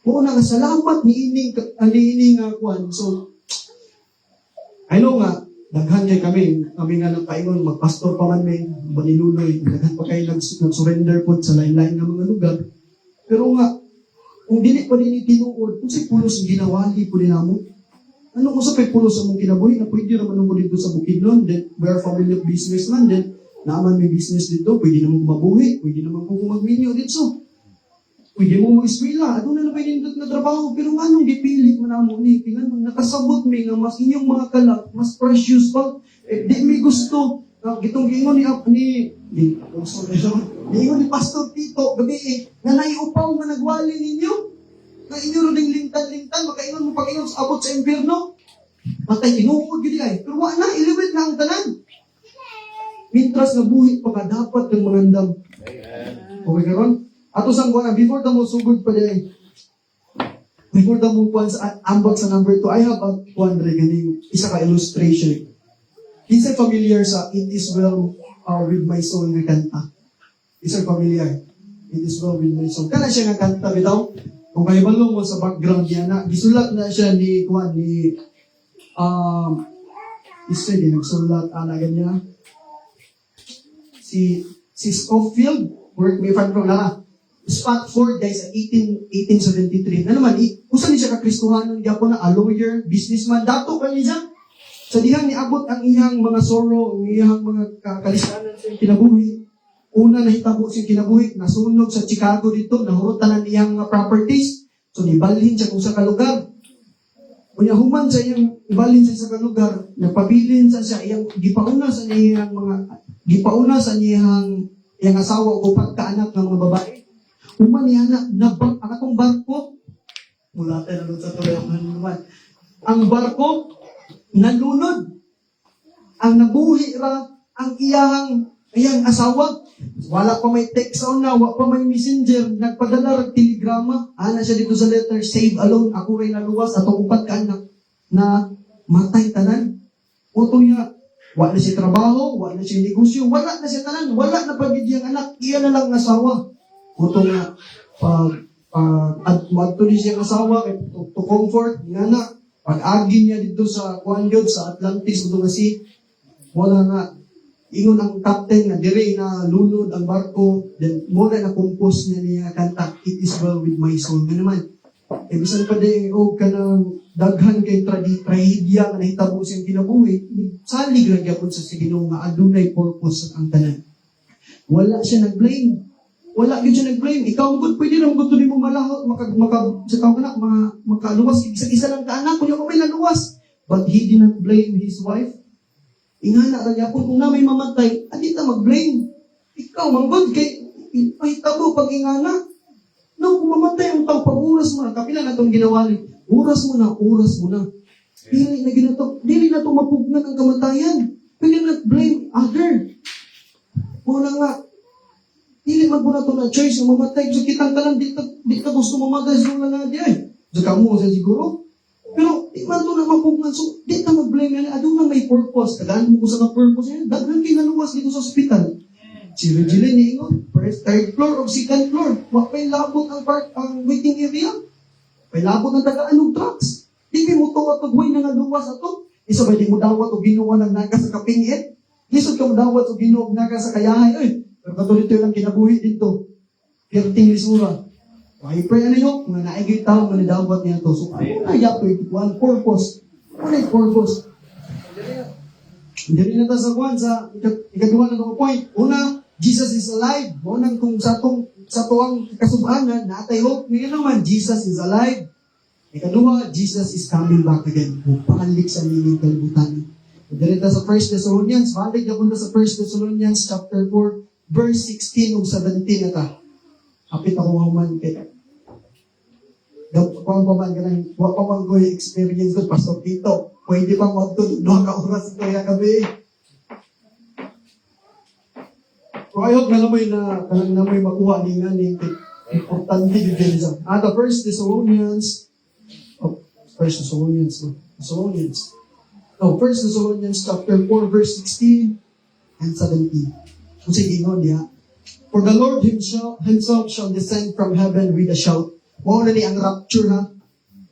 Oo na, salamat ni ining kuwan. So, I know nga, daghan kay kami nga nagpaingon, magpastor pa man may maniluloy, daghan pa kayo nag-surrender po sa lain-lain ng mga lugar. Pero nga, kung dili pa din itinuod, kung sa'y pulos ang ginawali po din mo, ano kung sa'y pulos ang mong kinabuhi, na pwede naman mo dito sa Bukidnon, then we are family of businessman, then naaman may business dito, pwede naman mabuhi, pwede naman po magminyo dito. Pwede mo mag-eskwela, ano na pwede na trabaho, pero anong gipilit mo na mo ni, tingnan mo, nakasabot may nga mas inyong mga kalak, mas precious pa, di may gusto, gitong gingon ni Pastor Tito, gabi nga naiupaw nga nagwali ninyo, na inyo rin lintan-lintan, makaingon mo pag-ingon sa abot sa impyerno, patay, tinuod yun ay, pero wala na, iliwit na ang tanan. Mintras nga buhi pa ka dapat ng mangandam. Okay karon? Ato sang kuan before the mo sugod pa din. Before the mo kuan sa ambag sa number 2, I have a kuan ganing isa ka illustration. Kinsa familiar sa It Is Well with My Soul nga kanta? Isa familiar. It Is Well with My Soul. Kana siya nga kanta bitaw. Kung kayo balong mo sa background niya na gisulat na siya ni kuan ni isa din nagsulat ana ganyan. Si Scofield, work me if I'm wrong na, Spot Ford guys sa 1873. Na naman, usa ni siya ka-Kristohanon, gyapon na a lawyer, businessman, dato ka niya. Sa dihang niabot ang iyang mga sorrow, ang iyang mga kalisanan sa kinabuhi. Una nahitabo sa kinabuhi, nasunog sa Chicago dito, nahurutan ang iyang mga properties. So nibalhin siya kung sa kalugar. Kung human sa iyang ibalhin siya sa kalugar, napabilin sa siya, iyang gipauna sa niyang asawa o pagkaanak ng mga babae. Uma niya na akong barko, mula tayo na sa tuloy naman. Ang barko, nalunod. Ang nabuhi ra, ang iyang asawa. Wala pa may text na, wala pa may messenger, nagpadala ng telegrama. Ana siya dito sa letter, save alone, ako rin naluwas, atong upat kaanak na matay tanan. Oto niya, wala na siya trabaho, wala na siya negosyo, wala na siya tanan, wala na pagiging anak, iya na lang asawa. Oto nga, magtuloy siya asawa, to comfort, nga na, pag-agi niya dito sa Kuanyod, sa Atlantis, ito kasi, wala nga, ingon ang captain nga dire na lunod ang barko, then muna na compose niya kanta, It Is Well With My Soul. Nga naman, bisan pa din, ka ng daghan kay trahedya nga nahitabo siyang kinabuhi, salig lang yapon sa Ginoo nga adunay purpose ang tanan. Wala siya nag-blame. Wala gyud siya nag-blame. Ikaw gud pwede ra gud nimo malahot sa tawo kana makaluwas isa lang ka anak kunya ko may naluwas. But he did not blame his wife. Ingana ra gyapon kung na may mamatay, adi ta mag-blame. Ikaw manggod kay mahitabo pag ingana. No, kung mamatay ang tao, pag-uras mo na, kapila na itong ginawali, oras mo na. Dili na ito mapugnan ang kamatayan. Pwede not blame other. Muna nga, dili magmuna ito na choice na mamatay. So kitang talang, di ka gusto mamatay sa mga nga di ay. So kamo sa siguro. Pero, di man ito na mapugnan. So, di ka mag-blame yan. Adong na may purpose. Tagaan mo ko sa purpose yan. Daghan kinaluwas dito sa ospital. Si Regine niingon, first, third floor o second floor. Wapay labot ang waiting area. May labot ng tagaan ng trucks. Di mo ito kapag-way na naluwas ato. Isa ba di mo dawat o ginuwa ng naga sa kapingit? Lisod ka mo dawat o ginuwa ng naga sa kayahay. Pero katulito lang kinabuhi dito. Pirting lisura. Why pray ano yun? Mga naigay tao, mga nadawat niya ito. So, ano na yapo ito? One purpose. Ano yung purpose? Hindi na sa kuwan sa ikaduwa na itong point. Una, Jesus is alive. Unang kung sa tuwang kasubanan, natay hope, ngayon naman, Jesus is alive. Ikaduwa, Jesus is coming back again. Pangalik sa niling kalibutan. Dito sa 1 Thessalonians, balik na punta sa 1 Thessalonians chapter 4, verse 16 o 17 na ta. Kapit ako man kaya. kuha pa man ganang, kuha pa man ko yung experience ko, Pastor Tito. Pwede bang magtulog, doon ka oras ito yung gabi. So ayot na namoy na, kanang namoy makuha ni nga ni, importante yung Jerusalem. The First Thessalonians, First Thessalonians chapter 4, verse 16 and 17. Kung sige nga niya, for the Lord himself shall descend from heaven with a shout. Mao na ni ang rapture ha.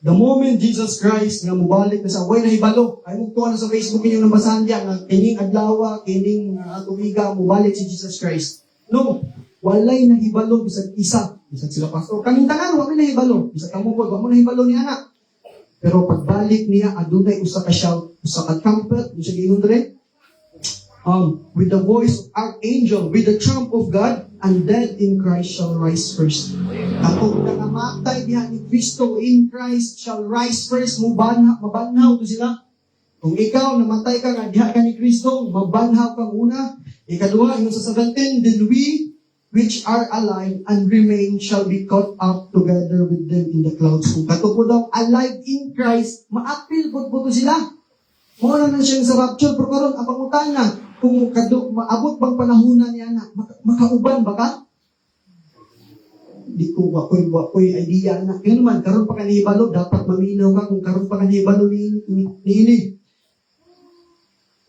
The moment Jesus Christ nga mubalik na sa way na hibalo. Ay mo tuwa na sa Facebook ninyo nabasahan diya nga kining adlaw, kining tuiga mubalik si Jesus Christ. No, walay na hibalo bisag isa. Bisag sila pastor. Kaming tanan wa may na hibalo. Bisag kamo po, wa mo na hibalo ni anak. Pero pagbalik niya adunay usa ka shout, usa ka trumpet, usa giingon dire. With the voice of archangel, with the trump of God, and dead in Christ shall rise first. Katong nangamatay diha ni Kristo in Christ shall rise first. Mabanhaw to sila. Kung ikaw namatay ka nga diha ka ni Kristo, mabanhaw kang una. Ikaduha, yung sa 17, then we which are alive and remain shall be caught up together with them in the clouds. Kung katupo daw alive in Christ, maapil po sila. Muna na siyang sa rapture, pero karon ang pangutan na, kung maabot bang panahunan niya na, makauban ba ka? Di ko, wakoy idea na. Kaya naman, karon pa ka nahibalo, dapat maminaw ka kung karon pa ka nahibalo ni ini.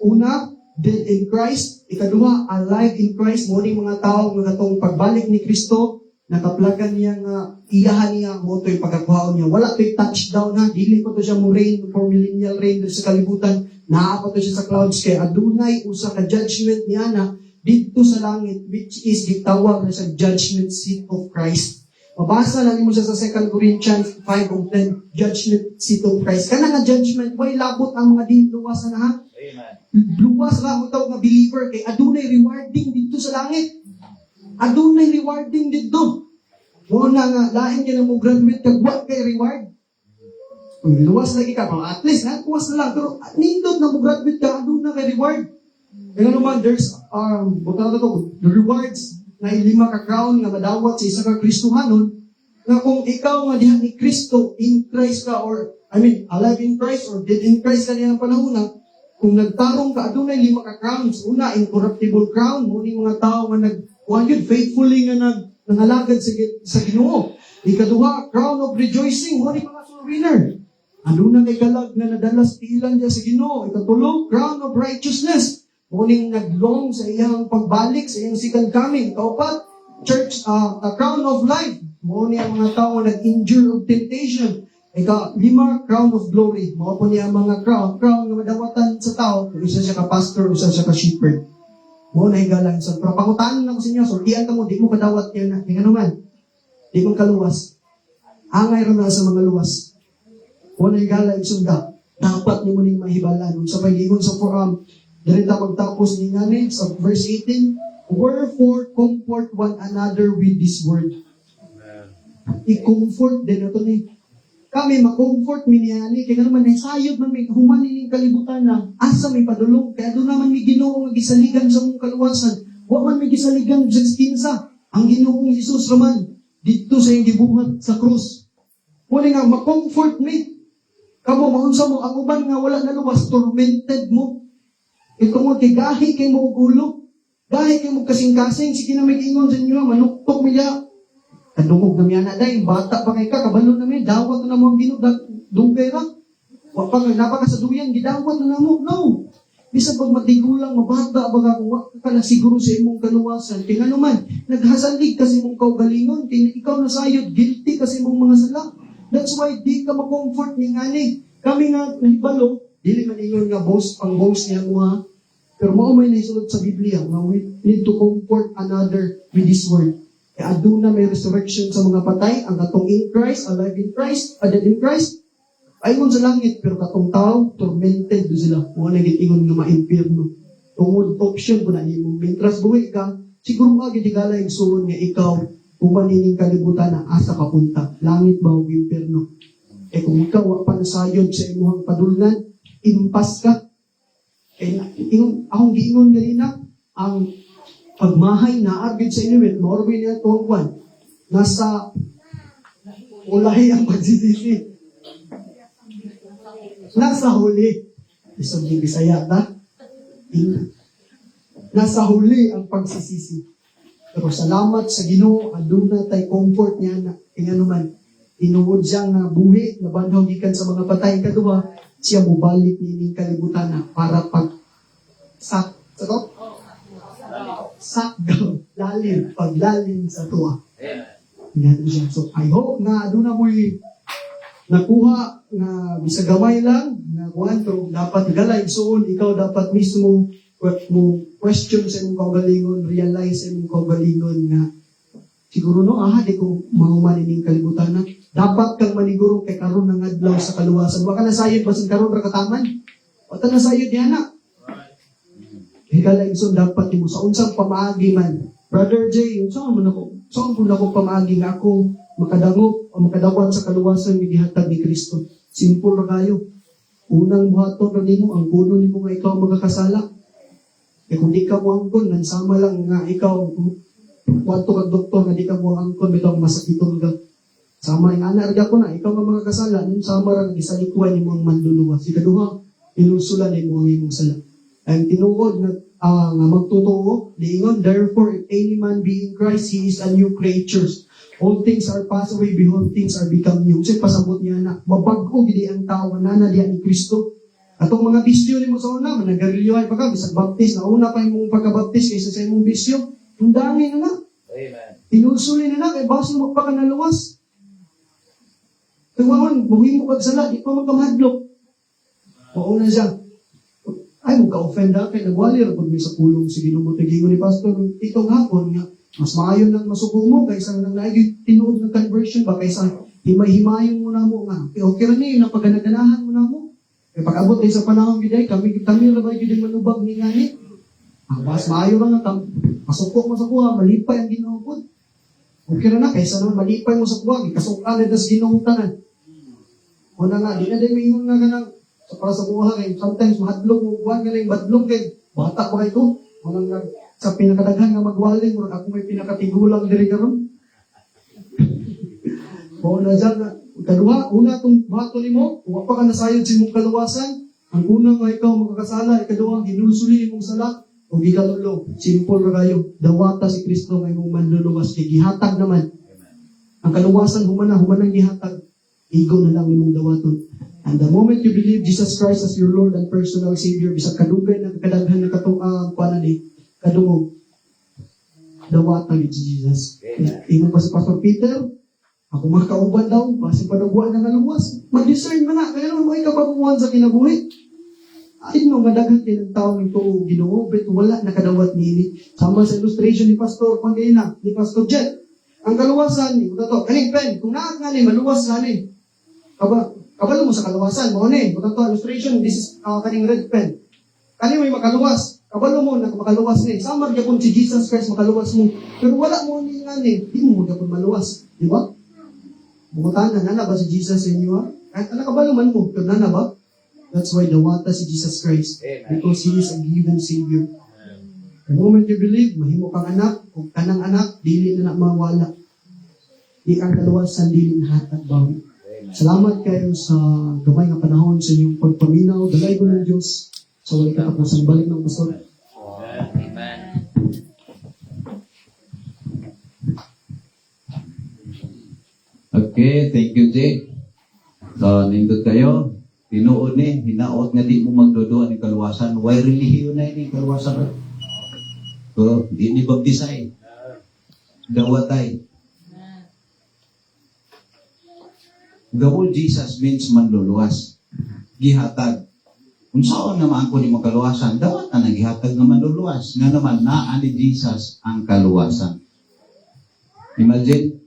Una, dead in Christ. Ikaduha, alive in Christ. Muna mga tao, mga tong pagbalik ni Kristo, nakaplagan niya nga, iyahan niya, mo ito'y pagkakuhaon niya. Wala ito'y touchdown ha. Dili ko to siya mo reign, for millennial reign sa kalibutan. Naapa to siya sa clouds kay adunay usa ka judgment niya na dito sa langit, which is gitawag na sa judgment seat of Christ. Mabasa lang mo siya sa 2 Corinthians 5:10, judgment seat of Christ. Kana nga judgment, way labot ang mga luwas na ha. Amen. Luwas ra mo tawag nga believer kay adunay rewarding dito sa langit. Adunay rewarding dito. Muna nga lain ka na mo graduate kag wa kay reward. Kung luwas lagi ka, at least kuwas na lang. Pero nindot na mo graduate ka, adun na kay reward. Kaya naman, there's, the rewards na 5 ka crown nga madawat sa isa ka Kristohanon, na kung ikaw nga diha ni Kristo, in Christ ka, alive in Christ, or dead in Christ ka niya ng panahon na, kung nagtarong ka, adunay 5 ka crowns. Una, incorruptible crown. Muna mga tao nga faithfully nga nangalagad sa Ginoo. Ikaduha, crown of rejoicing. Muna mga soul winner. Ano na kay kalag na nadala sa ilan niya sa Ginoo. Ikatulo, crown of righteousness. Muling naglong sa iyang pagbalik, sa iyang second coming. Kaupat, church, crown of life. Muna ang mga tao na nag-endure of temptation. Ika-5, crown of glory. Mga po niya ang mga crown na madawatan sa tao. Kung isa siya ka pastor, isa siya ka shepherd. Muna higalan. So, pero pangutanan lang ko sa inyo, sortihan ka mo, di mo kadawat yan na. Tingnan naman, di mo kaluwas. Angay rin na sa mga luwas. Kung nagala isunda, dapat niyo muling mahibalan. Sa pag-ingon sa forum, dirita magtapos ni ngani sa verse 18, wherefore comfort one another with this word. I-comfort din ito ni. Kami ma-comfort miniyani, kaya naman naisayod man may humanin ng kalibutan na asa may padulong, kaya doon naman may Ginoo magisaligan sa mong kaluwasan. Huwag man may gisaligan sa skinsa. Ang Ginoong Jesus raman, dito sa iyong gibuhat sa krus. Muli nga, ma-comfort me. Kamo, maunsa mo, ang uban nga wala na luwas, tormented mo. Ito mo, gahi kay mo ulo. Gahi kay mo kasing-kasing, sige na may ingon sa inyo, manuktok miya. Kadungog na miya na dahil, bata pa kay ka, kabalo na miya, dawat na mo ang dugay ra. Wag pa nga, napakasaduyan, gidawat na mo. No! Bisa pag matigulang, mabata, baga kung wak ka na siguro sa imong kaluwasan. Tingnan naman, naghasalig kasi mong kaugalingon, ikaw nasayod, guilty kasi mong mga sala. That's why di ka ma-comfort ni ngani. Kami nga nahibalo, dili man ingon nga boss, ang boss niya mo ha. Pero mao may naisulod sa Biblia, na we need to comfort another with this word. Kaya aduna may resurrection sa mga patay, ang katong in Christ, alive in Christ, dead in Christ, ayun sa langit, pero katong tao, tormented do sila. Mga nagitingon nga ma-impierno. Tungod option po na nimo. Mintras buhay ka, siguro nga gitigala yung suron nga ikaw, umanining kalibutan na asa kapunta. Langit ba o impierno? Kung ikaw pa nasayod sa imuhang padulnan, impas ka. Akong giingon ganina, ang pagmahay na agad sa inuwit, maorbin niya tuwang kwan. Nasa Ulahi ang pagsisisi. Nasa huli. Isang yung Bisaya na. Nasa huli ang pagsisisi. Pero salamat sa Ginoo, aduna tay comfort niya na ingano man tinuod siya nga buhi na banhaw gikan sa mga patay kaduha, siya mubalik nining kalibutan na para pag sakgaw lalim paglalim sa tuwa. Ingano siya. So I hope na aduna mo'y nakuha nga bisag gamay lang nga kuan pero dapat galay suon ikaw dapat mismo mo question sa imong kaugalingon, realize sa imong kaugalingon nga siguro no, di ko mahumanin kalibutan na. Dapat kang maniguro kay karon ng adlaw sa kaluwasan. Wa ka nasayod basin karon ra kataman. O ta nasayod diha na. Higala igsoon dapat nimo sa unsang pamaagi man. Brother J, saan mo nako pamaagi nga ako makadangop o makadawat sa kaluwasan nga gihatag ni Kristo. Simple ra kayo. Unang buhaton ra nimo ang kuno nimo nga ikaw magakasala. Eh kung di ka mo angkon, nansama lang nga ikaw, wato kag doktor nga di ka mo angkon, bitaw masakiton ka. Sama yung anak ko na, ikaw nga mga kasala, sama lang gisalikuan ni mong manluluwa. Si kaduha, inusulan ni mo ang imong sala. Ang tinuod na nga magtotoo, diingon, therefore, if any man be in Christ, he is a new creature. All things are passed away, behold, things are become new. Kasi pasabot niya na, mabag-o gidi ang tao na diyan ni Kristo. Atong mga bisyo ni mo sa una, managarilyohan pa ka, bisag baptis, na una pa yung pagkabaptis kaysa sa imong bisyo, ang dami na na. Amen. Tinulsuli na na, kay baso magpakanaluwas. Kagwaman, buhin mo kagsala, di pa magkamahadlok. Mauna siya. Ay, magka-offend na, kay nagwali, rapod mo sa pulong, sige nung mutigingo ni Pastor, itong hapon, nga, mas maayon ng masuko mo, kaysa nang naigit tinuod ng conversion ba, kaysa himay-himayon mo na mo nga. Okay rin niyo, napaganaganahan mo na mo. Kaya pag-abot din sa panahon giday, kami na ba giday manubag ni ngani? Ang mas maayo lang na masukok mo sa kuha, malipay ang ginawagod. Okay na kaysa naman malipay mo sa kuha, ikasukan na das ginawagtanan. O na nga, di na din may yung nga ganang, para sa kuha kayo, sometimes mahadlong mo kuha nga na yung badlong kayo, bata pa kayo, walang sa pinakadaghan nga magwaling, murag ako may pinakatigulang diri karon. O na dyan na, kaduha, una itong bato ni mo, kung pa ka nasayod sa imong kaluwasan, ang unang nga ikaw makakasala, ikaduha, hinulsuli imong sala, o gikalulo, simple na kayo, dawata si Kristo nga imong manluluwas, kay gihatag naman. Ang kaluwasan, humanang gihatag, igo na lang imong dawaton. And the moment you believe Jesus Christ as your Lord and personal Savior, bisag kadugay na kadaghan na kadungog, dawata ni Jesus. Ingon pa si Pastor Peter, ako makauban daw, base pa nagbuhan ng aluwas. Mag-discern mo na, kaya naman mo ikapaguhan sa kinabuhi. Ay no, madaghan din ang tao nito Ginoo, bet wala nakadawat nini. Sama sa illustration ni Pastor Pangina, ni Pastor Jet. Ang kaluwasan ni, to, kaning pen, kung naak nga ni, maluwas nga ni. Kabalo mo sa kaluwasan, mo ni, to, illustration, this is kaning red pen. Kani may makaluwas, kabalo mo na makaluwas ni. Sama rin si Jesus Christ makaluwas mo. Pero wala mo ni nga ni, di mo magapon maluwas. Di ba? Bumutan na nana ba si Jesus sa inyo? Kahit nakabaluman mo, pero nana ba? That's why dawata si Jesus Christ. Because He is a given Savior. The moment you believe, mahimo kang anak, kung kanang anak, dili na mawala. Di ang kaluwasan, dili na hatag bawi. Salamat kayo sa gamay nga panahon sa inyong pagpaminaw. Dalay ko ng Diyos sa walang katapusan. Balik ng Pastor. Amen. Okay, thank you, Jay. So, nindot kayo. Tinuod ni, hinaot nga di mo magdodoan ng kaluwasan. Why relihiyo na ini kaluwasan? So, di ni baptisay. Dawatay. The whole Jesus means manluluwas. Gihatag. Kung saan naman ako ni mo kaluwasan, dawat na gihatag nga manluluwas. Nga naman, naa ni Jesus ang kaluwasan. Imagine,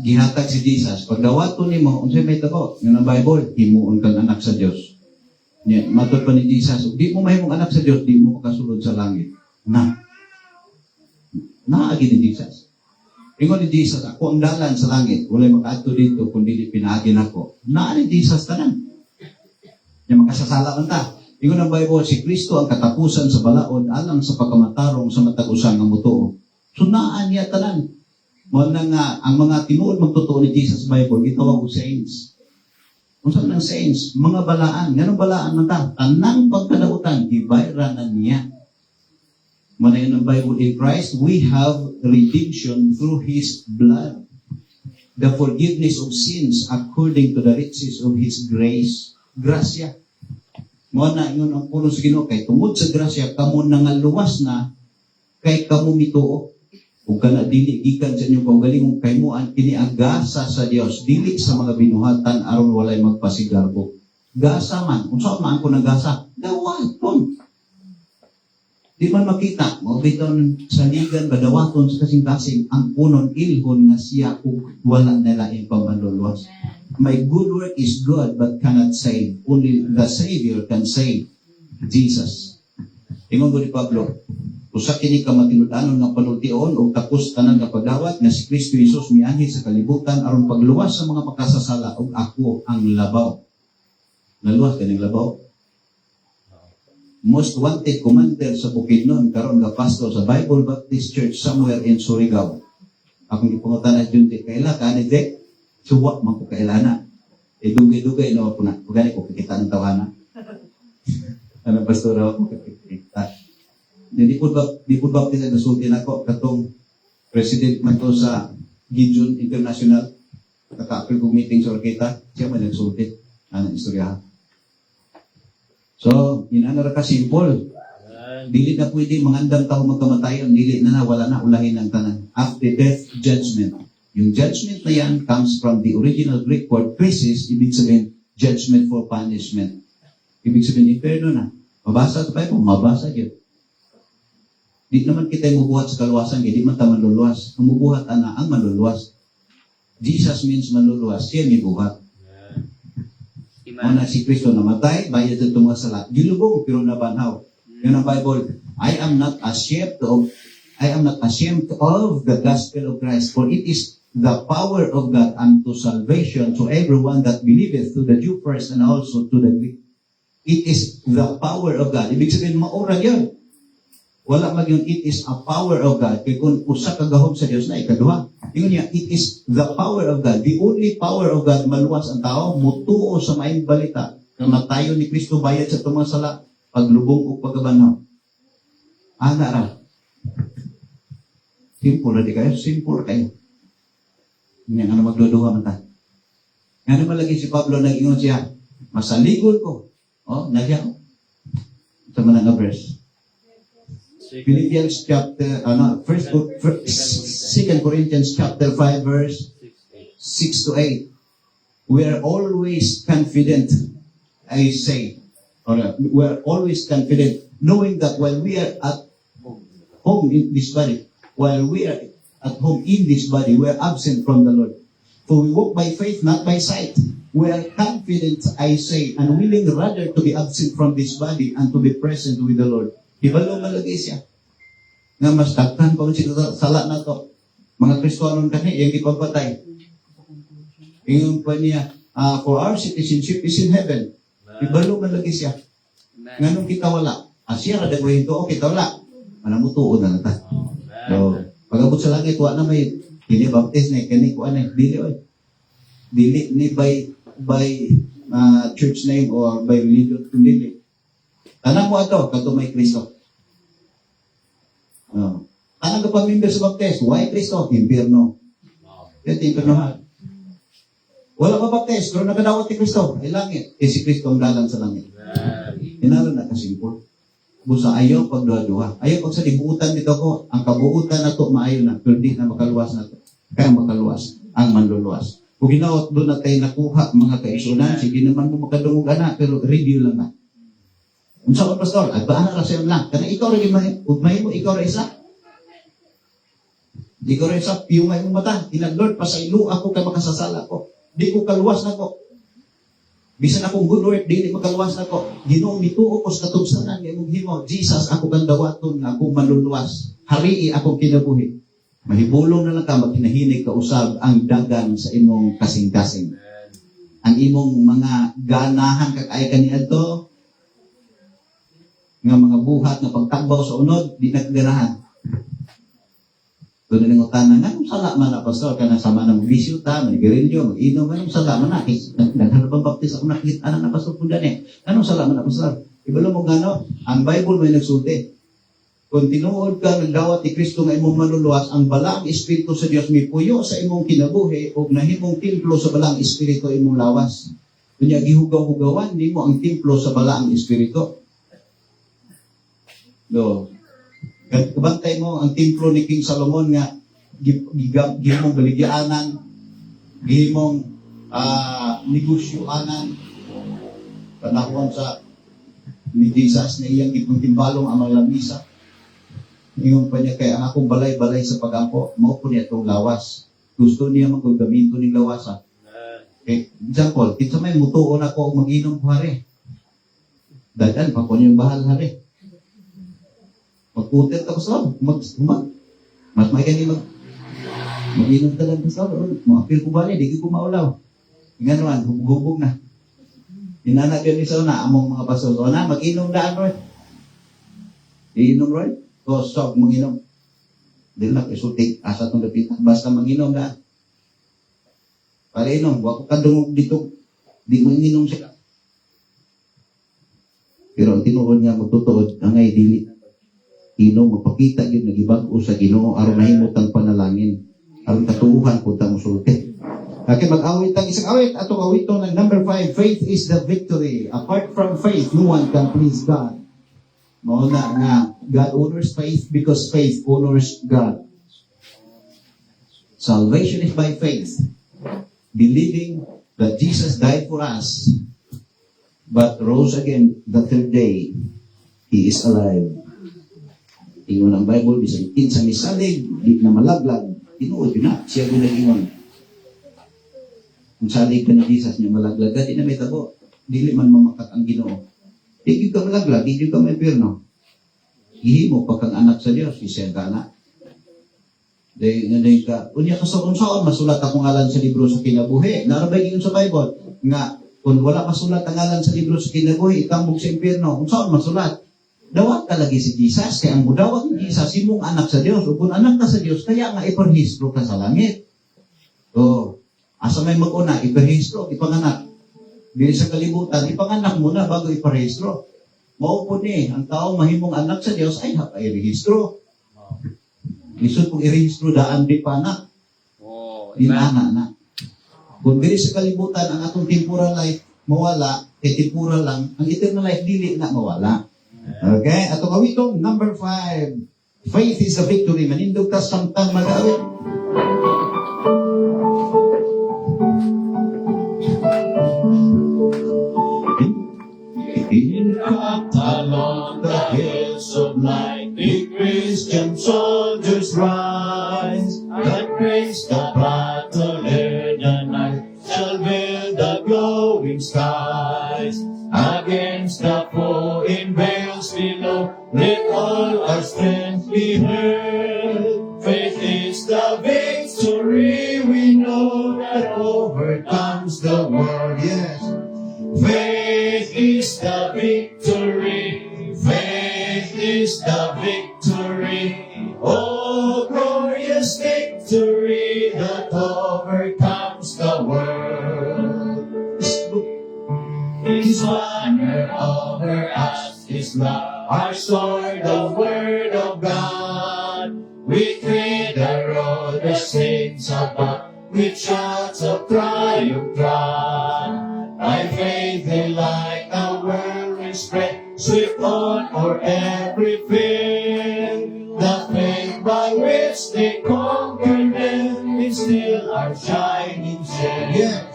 gihatag si Jesus. Pag dawato ni mo, unsay may tako, nga ng Bible, himuon kang anak sa Dios. Matod pa ni Jesus, di mo mahimong anak sa Dios, di mo makasulod sa langit. Naagi ni Jesus. Ingon ni Jesus, ako ang dalan sa langit, walay makaadto dito kung dili pinaagin ako. Naa ni Jesus tanan. Nya makasasala man ta. Ingon ang Bible, si Kristo ang katapusan sa balaod alang sa pagkamatarong sa matag-usan nga mutuo. So naa niya tanan. Mo na nga ang mga tinuod magtotoo ni Jesus Bible gitawag og saints. Unsa man ang saints? Mga balaan. Nganong balaan man ta? Tanang pagkadautan gibayranan niya. Mo na yun ang Bible in Christ, we have redemption through His blood. The forgiveness of sins according to the riches of His grace. Grasya. Mo na yun ang puno sa Ginoo kay tungod sa grasya kamo nangaluwas na kay kamo mituo. Ug kana dili gikan sa inyong kaugalingong kay mo ang kini ang gasa sa Dios dili sa mga binuhatan aron walay magpasigarbo. Gasa man, unsa man ko nang gasa? Dawaton. Di man makita, mo biton sa ligan badawaton sa kasing-kasing ang punon ilhon nga siya ug wala na lain pamanluluwas. My good work is good but cannot save. Only the Savior can save. Jesus. Ingon ko ni Pablo, usa kini ka matinud-anon nga panultion o tapos tanan nga pagdawat nga si Kristo Jesus mianhi sa kalibutan aron pagluwas sa mga makasasala ug ako ang labaw. Naluwas kaning labaw. Most wanted commander sa Bukidnon karon nga pastor sa Bible Baptist Church somewhere in Surigao. Akong gipangutan na junti kaila ka ni Dek suwa man ko kailana. Dugay-dugay no ko na. Ugani ko kita ng tawana. Ano pastor ako kita. Di po baptist na sulti nako katong president man to sa Gideon International kaka-apil kong meeting sa Orkita siya man nagsulti ana istorya. So inana ra ka simple dili na pwede mangandam tao magkamatayon dili na wala na ulahin ang tanan after death judgment. Yung judgment na yan comes from the original Greek word krisis, ibig sabihin judgment for punishment. Ibig sabihin inferno na. Mabasa sa Bible, mabasa yun. Di naman kita yung mubuhat sa kaluwasan, di man ta manluluwas. Ang mubuhat ana ang manluluwas. Jesus means manluluwas, siya may buhat. Una si Kristo namatay, bayad sa mga sala. Gilubong pero nabanhaw. Yun ang Bible. I am not ashamed of the gospel of Christ, for it is the power of God unto salvation to everyone that believeth, to the Jew first and also to the Greek. It is the power of God. Ibig sabihin, maura yun. Wala mag yun, it is a power of God. Kaya kung usa kagahom sa Diyos na ikaduha, yun niya, it is the power of God. The only power of God, maluwas ang tao, mutuo sa maayong balita, na matayo ni Kristo bayad sa tumang sala, paglubong o pagkabanaw. Ana ra. Simple na di kayo, simple kayo. Hindi nga na magduduha man ta. Nga naman lagi si Pablo, nag-ingon siya, masaligod ko. Oh, nagya ko. Sa manang verse. Philippians chapter, 2 Corinthians chapter 5 verse 6 to 8. We are always confident, I say, we are always confident, knowing that while we are at home in this body, we are absent from the Lord. For we walk by faith, not by sight. We are confident, I say, and willing rather to be absent from this body and to be present with the Lord. Ibalo malagay siya. Nga mas taktan pa siya sala na to. Mga Kristohanon kani, yung ipapatay. Yung pa niya, for our citizenship is in heaven. Ibalo malagay siya. Nganong kita wala? Siya kadagwahin to, o kita wala. Manamutuon na nata. So, pag-abot sa langit, wa na may kinibaptize na, kani kuha na, dili oy. Dili ni by church name or by religion, dili. Tanang mo ato, kato may Kristo. Tanang ka pag-member sa baptist, why Kristo? Impierno. Ito impiernohan. Wala pa baptist, pero nakadawat ni Kristo, ay langit. Si Kristo ang dalang sa langit. Inalo na kasimpol. Busa ayaw pagduha-duha. Ayaw pag sa libutan dito ko, ang kabuutan na to maayo na, pero di na makaluwas na to. Kaya makaluwas, ang manluluwas. Kung ginaot doon na tayo nakuha mga kaisunan, sige naman mo makadungog na, pero review lang na. Unsa ka pastor? At baan na rasyon lang. Kana ikaw rin ugmay mo, ikaw rin isa. Di ko rin isa, piyungay mo mata. Lord, pasaylo ako kay makasasala ko. Di ko kaluwas na ko. Bisan akong good work, di makaluwas na ko. Ginoong mituo ko sa katugsanan ng imong himo. Jesus, ako kang dawaton nga akong manluluwas. Harii akong kinabuhi. Mahibulong na lang ka, maghinahinig ka usab ang dagan sa imong kasing-kasing. Ang imong mga ganahan kakaya kaniadto, nga mga buhat na pagtakbaw sa unod, di nagdirahan. Doon na nangutanan, anong sala man na, pastor, ka nasama ng bisyo ta, may girilyo, mag-inom, anong sala man na, naghanapang baptis ako nakita na pastor po dyan eh. Anong sala man na, pastor? Ibalo mo gano, ang Bible may nagsulti. Kung tinuod ka, nagdawat ni Kristo nga imong manuluwas, ang balang Espiritu sa Dios may puyo sa imong kinabuhi, o nahimong templo sa balang Espiritu imong lawas. Kunya, gihugaw-hugawan, di mo ang templo sa balang Espiritu. Do. Kabantay mo ang templo ni King Solomon nga gihimong baligyaanan, gihimong negosyoanan, panahon sa ni Jesus na iyang ipagtimbalong ang mga lamisa. Ngayon pa niya, kaya ang akong balay-balay sa pagampo, mao po niya itong lawas. Gusto niya magagamito ng lawasa. Okay, example, kita may mutuon ako mag-inom po hari. Dadan, pa po niya yung bahal hari. Magputit ako sa mas may ganyan mag-inom talaga sa mga ko ba niya, di ko maulaw. Nga naman, hubog na. Inanak yun isa na, among mga pasos. O na, mag-inom na, Roy. Iinom, Roy? O, stop, mag-inom. Di lang, isutik, asa itong lapitan. Basta mag-inom na. Para inom, wako ka dungog dito. Di mo inom siya. Pero ang tinuod niya, magtutuod, angay, dili. Inom, magpakita yun, nag-ibag-o sa Ginoo, aron nahimot ang panalangin. Aron katuuhan, punta mo sulti. Okay, mag-awit ang isang awit. Atong awito ng number 5, faith is the victory. Apart from faith, no one can please God. Mauna nga, God honors faith because faith honors God. Salvation is by faith. Believing that Jesus died for us, but rose again the third day. He is alive. Ingon ang Bible, bisang kinsa misalig, di na malaglag, tinuod yun na, siya ginag-ingon. Kung salig ka ni Jesus niya malaglag, di na may tabo, dili man mamakat ang Ginoo. Di ka malaglag, di ka may pirno. Ihimo pa kang anak sa Diyos, isya ka na. Dahil ka, unya ka sa unsaon, masulat akong ngalan sa libro sa kinabuhi. Narabay yun sa Bible, nga, kung wala masulat ang ngalan sa libro sa kinabuhi, itambog sa impyerno, unsaon masulat? Dawat ka lagi si Jesus, kaya ang mudawat ni Jesus, imong anak sa Diyos. O kung anak ka sa Diyos, kaya nga iparehistro ka sa langit. O, asa may mag-una, iparehistro, ipanganak. Bili sa kalibutan, ipanganak muna bago iparehistro. Maupo ni, ang tao mahimong anak sa Diyos, ay iparehistro. Lisod kung irehistro, daan di pa anak. Dinana na. Kung bili sa kalibutan, ang atong temporal life, mawala, temporal lang, ang eternal life, dili na mawala. Okay, atong awitong number 5. Faith is a victory. Manindog ta samtang mag-awit. Along the hills of light, the Christian soldiers rise. That praise the battle ere the night shall build the glowing skies. Against the foe in veils below, let all our strength be heard. Faith is the victory we know that overcomes the world. Yes. Faith is the victory. Faith is the victory. Oh, glorious victory that overcomes the world. His banner over us is love, our sword, the word of God. We tread the road the saints above, with shouts of triumph trod. By faith they like a whirlwind spread, swift on o'er every field. The faith by which they conquer death is still our shining shield. Yes.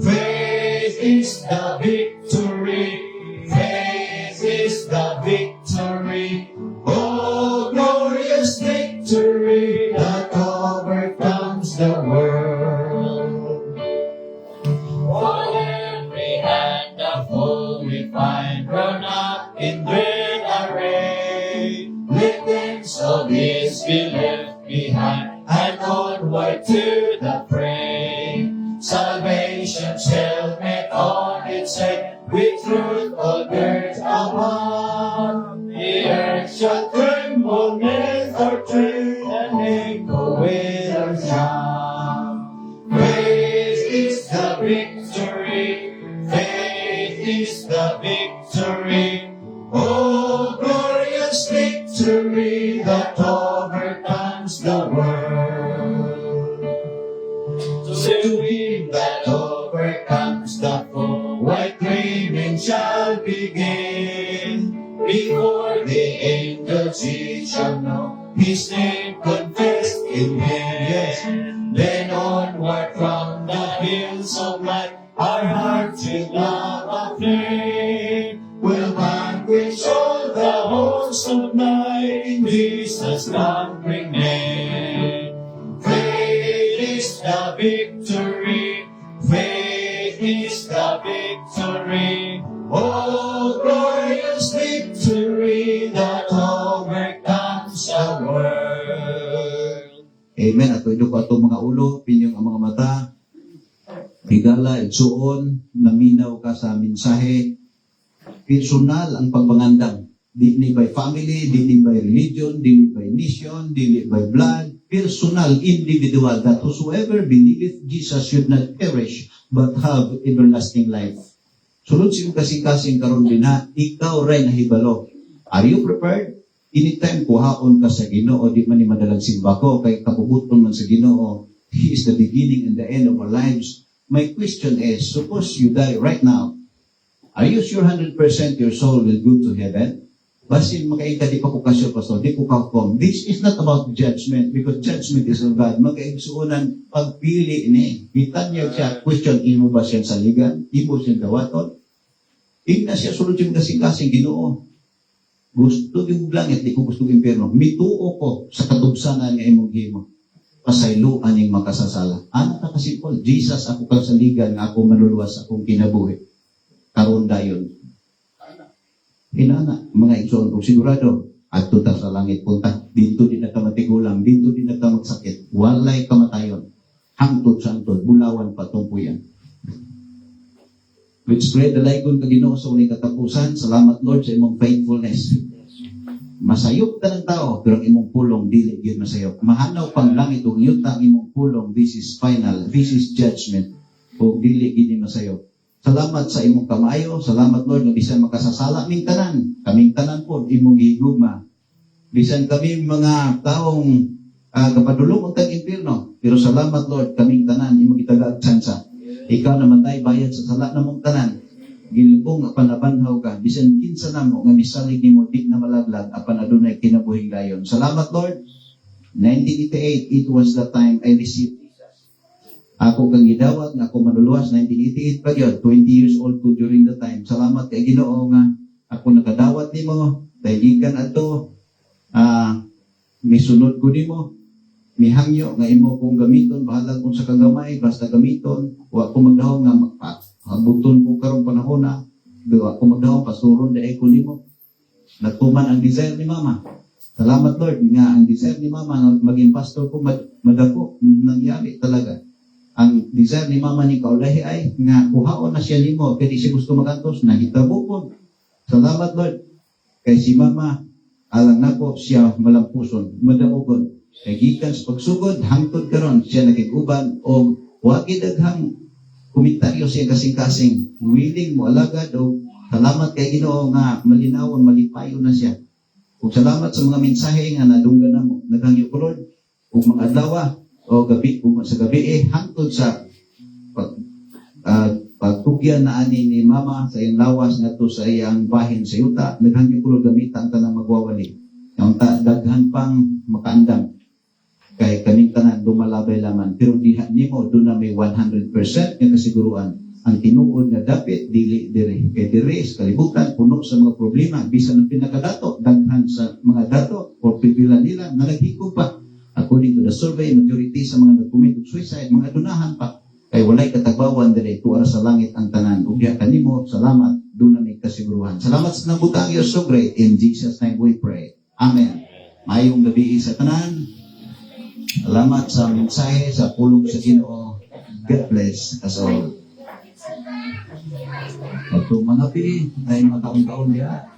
Faith is the victory. Faith is the victory. Oh, glorious victory that overcomes the world. On every hand the foe we find drawn up in dread array. Let things of his be left behind and onward to the fray. Salvation's helmet on its head, with truth all girt upon. The earth shall tremble 'neath our tread, and echo the victory. Faith is the victory. Oh, glorious victory that overcomes the world. To him that overcomes the foe, white raiment shall begin. Before the angels he shall know his name confessed in him. Yes. Then onward from the hills of light, our hearts with love aflame will vanquish all the hosts of night in Jesus' conquering name. Faith is the victory. Faith is the victory. Oh, glorious victory that overcomes the world. Amen. At ito ko itong mga ulo, pinyong ang mga mata. Higala, igsuon, naminaw ka sa mensahe. Personal ang pagbangandam. Dili by family, dili by religion, dili by nation, dili by blood. Personal, individual, that whosoever believeth Jesus should not perish, but have everlasting life. Sulod siyo kasing-kasing karon din ha, ikaw rin nahibalo. Are you prepared? Anytime kuhaon ka sa Ginoo, di man ni madalang simba ko, kay kabubuton man sa Ginoo, He is the beginning and the end of our lives. My question is, suppose you die right now, are you sure 100% your soul will go to heaven? Basin makainta di pa ko kasyo, Pastor, di ko kakom. This is not about judgment, because judgment is of God. Makaigsuunan, pagpili ni. Bitan niya siya, question, imo ba siya saligan? Imo siya dawaton? Igna siya, sulod yung kasing-kasing Ginoo. Gusto yung langit, di ko gusto yung impyerno. Mituo ko sa katubsanan nga imong himo. Pasayloan yung makasasala. Ano ka kasipol? Jesus, ako kang saligan, nga ako manuluwas, akong kinabuhi. Karon dayon. Inana, mga igsoon, kung sigurado, at ta sa langit punta, dito din na ka matigulang, dito din na ka magsakit, walay kamatayon, hangtod sa hangtod, bulawan patungpuyan. Let's pray the laygon ka Ginoo sa uling katapusan. Salamat Lord sa imong faithfulness. Masayop ka ng tao, pero ang imong pulong, dili gyud masayop. Mahanaw pang langit ug yuta ang imong pulong, this is final, this is judgment, o dili gyud masayop. Salamat sa imong kamayo. Salamat Lord nga bisan makasasala ming tanan. Kaming tanan po imong gihigugma. Bisan kami mga taong kapadulong untang impyerno. Pero salamat Lord kaming tanan imong gitagad tsansa. Ikaw namatay bayad sa sala namong tanan. Gilbong apan nabanhaw ka. Bisan kinsa namo nga misalig nimo di na malaglag apan adunay kinabuhing dayon. Salamat Lord. 1988 it was the time I received. Ako kang gidawat nga ako manuluwas 1988 pa gyud, 20 years old ko during the time. Salamat kay Ginoo nga ako nakadawat nimo, dahil gikan adto misunod ko nimo, mihangyo nga imo kong gamiton, bahala kung sa kagamay, basta gamiton, wa ko magdahom nga habuton ko karong panahon na, wa ko magdahom pasturon dai ko nimo. Natuman ang desire ni Mama. Salamat Lord nga ang desire ni Mama nga maging pastor ko madako nangyari talaga. Ang desire ni Mama ni Kaulahi ay nga kuhaon na siya nimo kaya di siya gusto magantos nahitabo po. Salamat Lord. Kay si Mama alang nako siya malampuson, madaogon. Kay gikan sa pagsugod hangtod karon siya nakig-uban o wa daghang komentaryo siya kasing-kasing willing mo alagad o salamat kay Ginoo nga malinawon malipayon na siya. Ug salamat sa mga mensahe nga nadunggan namo. Naghangyo ko Lord ug mga adlaw o gabi sa gabi hangtod sa pagtugyan na ani ni Mama sa iyang lawas ngadto sa iyang bahin sa yuta naghangyo ko gamitan tanang magwawali ang daghan pang makaandam kay kaming tanan dumalabay laman pero diha nimo do na may 100% nga kasiguruan ang tinuod nga dapit dili dire kay dire sa kalibutan puno sa mga problema bisan ang pinakadato daghan sa mga dato o pipila nila nalaghigog pa. According to the survey, majority sa mga nag-commit of suicide, mga dunahan pa. Kay walay katagbawan dili tuara sa langit ang tanan. Ug diha kanimo, salamat, doon na may kasiguruhan. Salamat sa nabutang, you're so great. In Jesus' name we pray. Amen. Mayong gabi sa tanan. Salamat sa mensahe, sa pulong sa Ginoo. God bless us all. At mga pi, ay mga taon-taon diha.